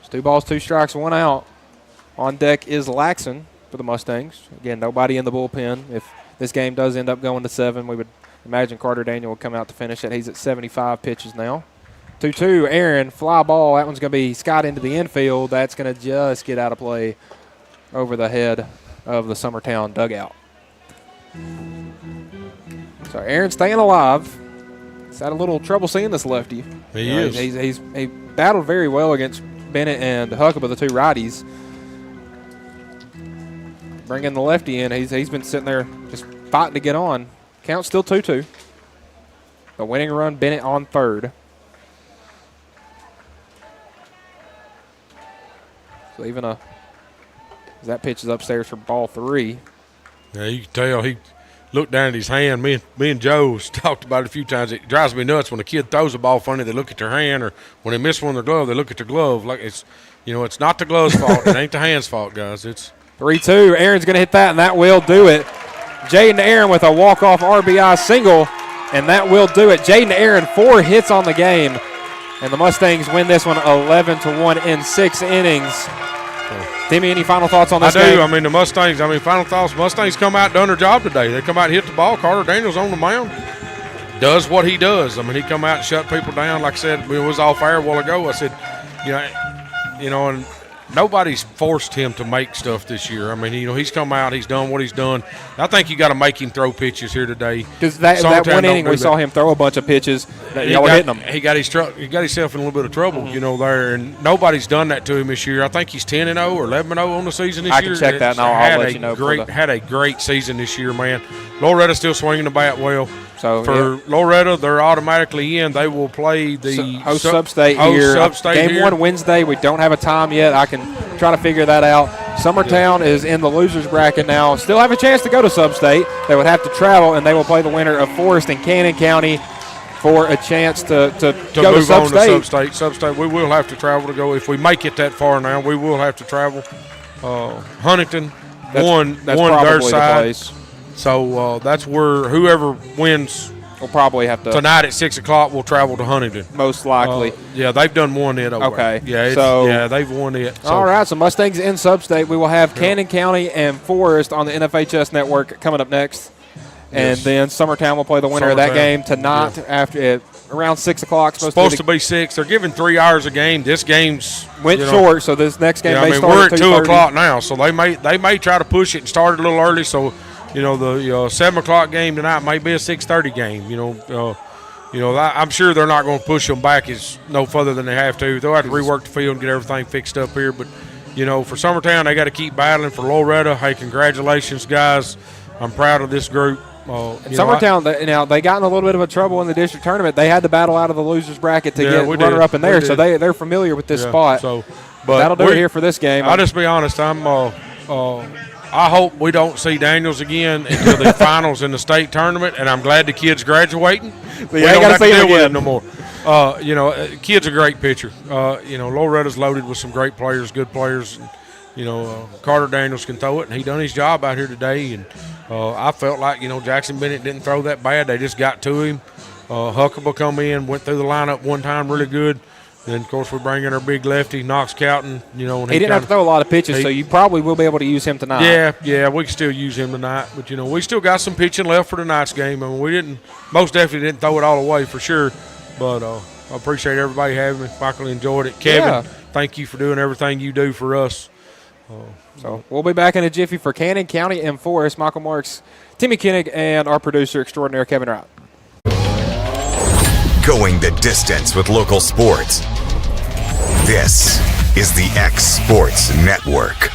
It's 2 balls, 2 strikes, 1 out. On deck is Laxon for the Mustangs. Again, nobody in the bullpen. If this game does end up going to 7, we would imagine Carter Daniel will come out to finish it. He's at 75 pitches now. 2-2, Aaron, fly ball. That one's going to be skied into the infield. That's going to just get out of play over the head of the Summertown dugout. So Aaron staying alive. He's had a little trouble seeing this lefty. He is. He battled very well against Bennett and Huckabee, the 2 righties. Bringing the lefty in, he's been sitting there just fighting to get on. Count still 2-2. The winning run, Bennett on third. So even that pitch is upstairs for ball 3. Yeah, you can tell he looked down at his hand. Me and Joe talked about it a few times. It drives me nuts when a kid throws a ball funny. They look at their hand, or when they miss one of their glove, they look at their glove. Like it's not the glove's fault. It ain't the hand's fault, guys. It's 3-2. Aaron's going to hit that, and that will do it. Jaden Aaron with a walk-off RBI single, and that will do it. Jaden Aaron, 4 hits on the game, and the Mustangs win this one 11-1 in 6 innings. Timmy, any final thoughts on this game? I do. I mean, the Mustangs, final thoughts. Mustangs come out and done their job today. They come out and hit the ball. Carter Daniels on the mound. Does what he does. I mean, he come out and shut people down. Like I said, it was off air a while ago. I said, and nobody's forced him to make stuff this year. I mean, he's come out, he's done what he's done. I think you got to make him throw pitches here today. Because that one inning we saw him throw a bunch of pitches that y'all were hitting them. He got himself in a little bit of trouble, there, and nobody's done that to him this year. I think he's 10-0 or 11-0 on the season this year. I can check that, and I'll let you know. Had a great season this year, man. Loretto still swinging the bat well. So for Loretto, they're automatically in. They will play the host Sub-State here. Game 1 Wednesday. We don't have a time yet. I can try to figure that out. Summertown is in the losers bracket now. Still have a chance to go to Sub-State. They would have to travel, and they will play the winner of Forest and Cannon County for a chance to go move to on to Sub-State. Sub-State. We will have to travel to go. If we make it that far now, we will have to travel. Huntington won their side. So that's where whoever wins will probably have to. Tonight at 6 o'clock, we'll travel to Huntington. Most likely. They've done won it over. Okay. They've won it. So. All right, so Mustangs in Sub-State. We will have Cannon County and Forest on the NFHS network coming up next. And then Summertown will play the winner of that game tonight after around 6 o'clock. Supposed to be 6. They're giving 3 hours a game. This game's went short, so this next game may start we're at at 2 o'clock now, so they may try to push it and start a little early. So, the 7 o'clock game tonight may be a 6:30 game. I'm sure they're not going to push them back no further than they have to. They'll have to rework the field and get everything fixed up here. But, for Summertown, they got to keep battling. For Loretto, hey, congratulations, guys. I'm proud of this group. Summertown, they got in a little bit of a trouble in the district tournament. They had to battle out of the losers bracket to get runner-up in there, so they're familiar with this spot. But that'll do it here for this game. I'll just be honest. I hope we don't see Daniels again until the finals in the state tournament, and I'm glad the kid's graduating. We don't have to deal with him no more. Kid's a great pitcher. Loretta's loaded with some great players, good players. Carter Daniels can throw it, and he done his job out here today. And I felt like, Jackson Bennett didn't throw that bad. They just got to him. Huckabee come in, went through the lineup one time really good. Then, of course, we bring in our big lefty, Knox Cowton. He didn't have to throw a lot of pitches, so you probably will be able to use him tonight. Yeah, we can still use him tonight. But, we still got some pitching left for tonight's game. I mean, most definitely didn't throw it all away for sure. But I appreciate everybody having me. Michael enjoyed it. Kevin, thank you for doing everything you do for us. So we'll be back in a jiffy for Cannon County and Forest. Michael Marks, Timmy Koenig, and our producer extraordinaire, Kevin Wright. Going the distance with local sports. This is the X Sports Network.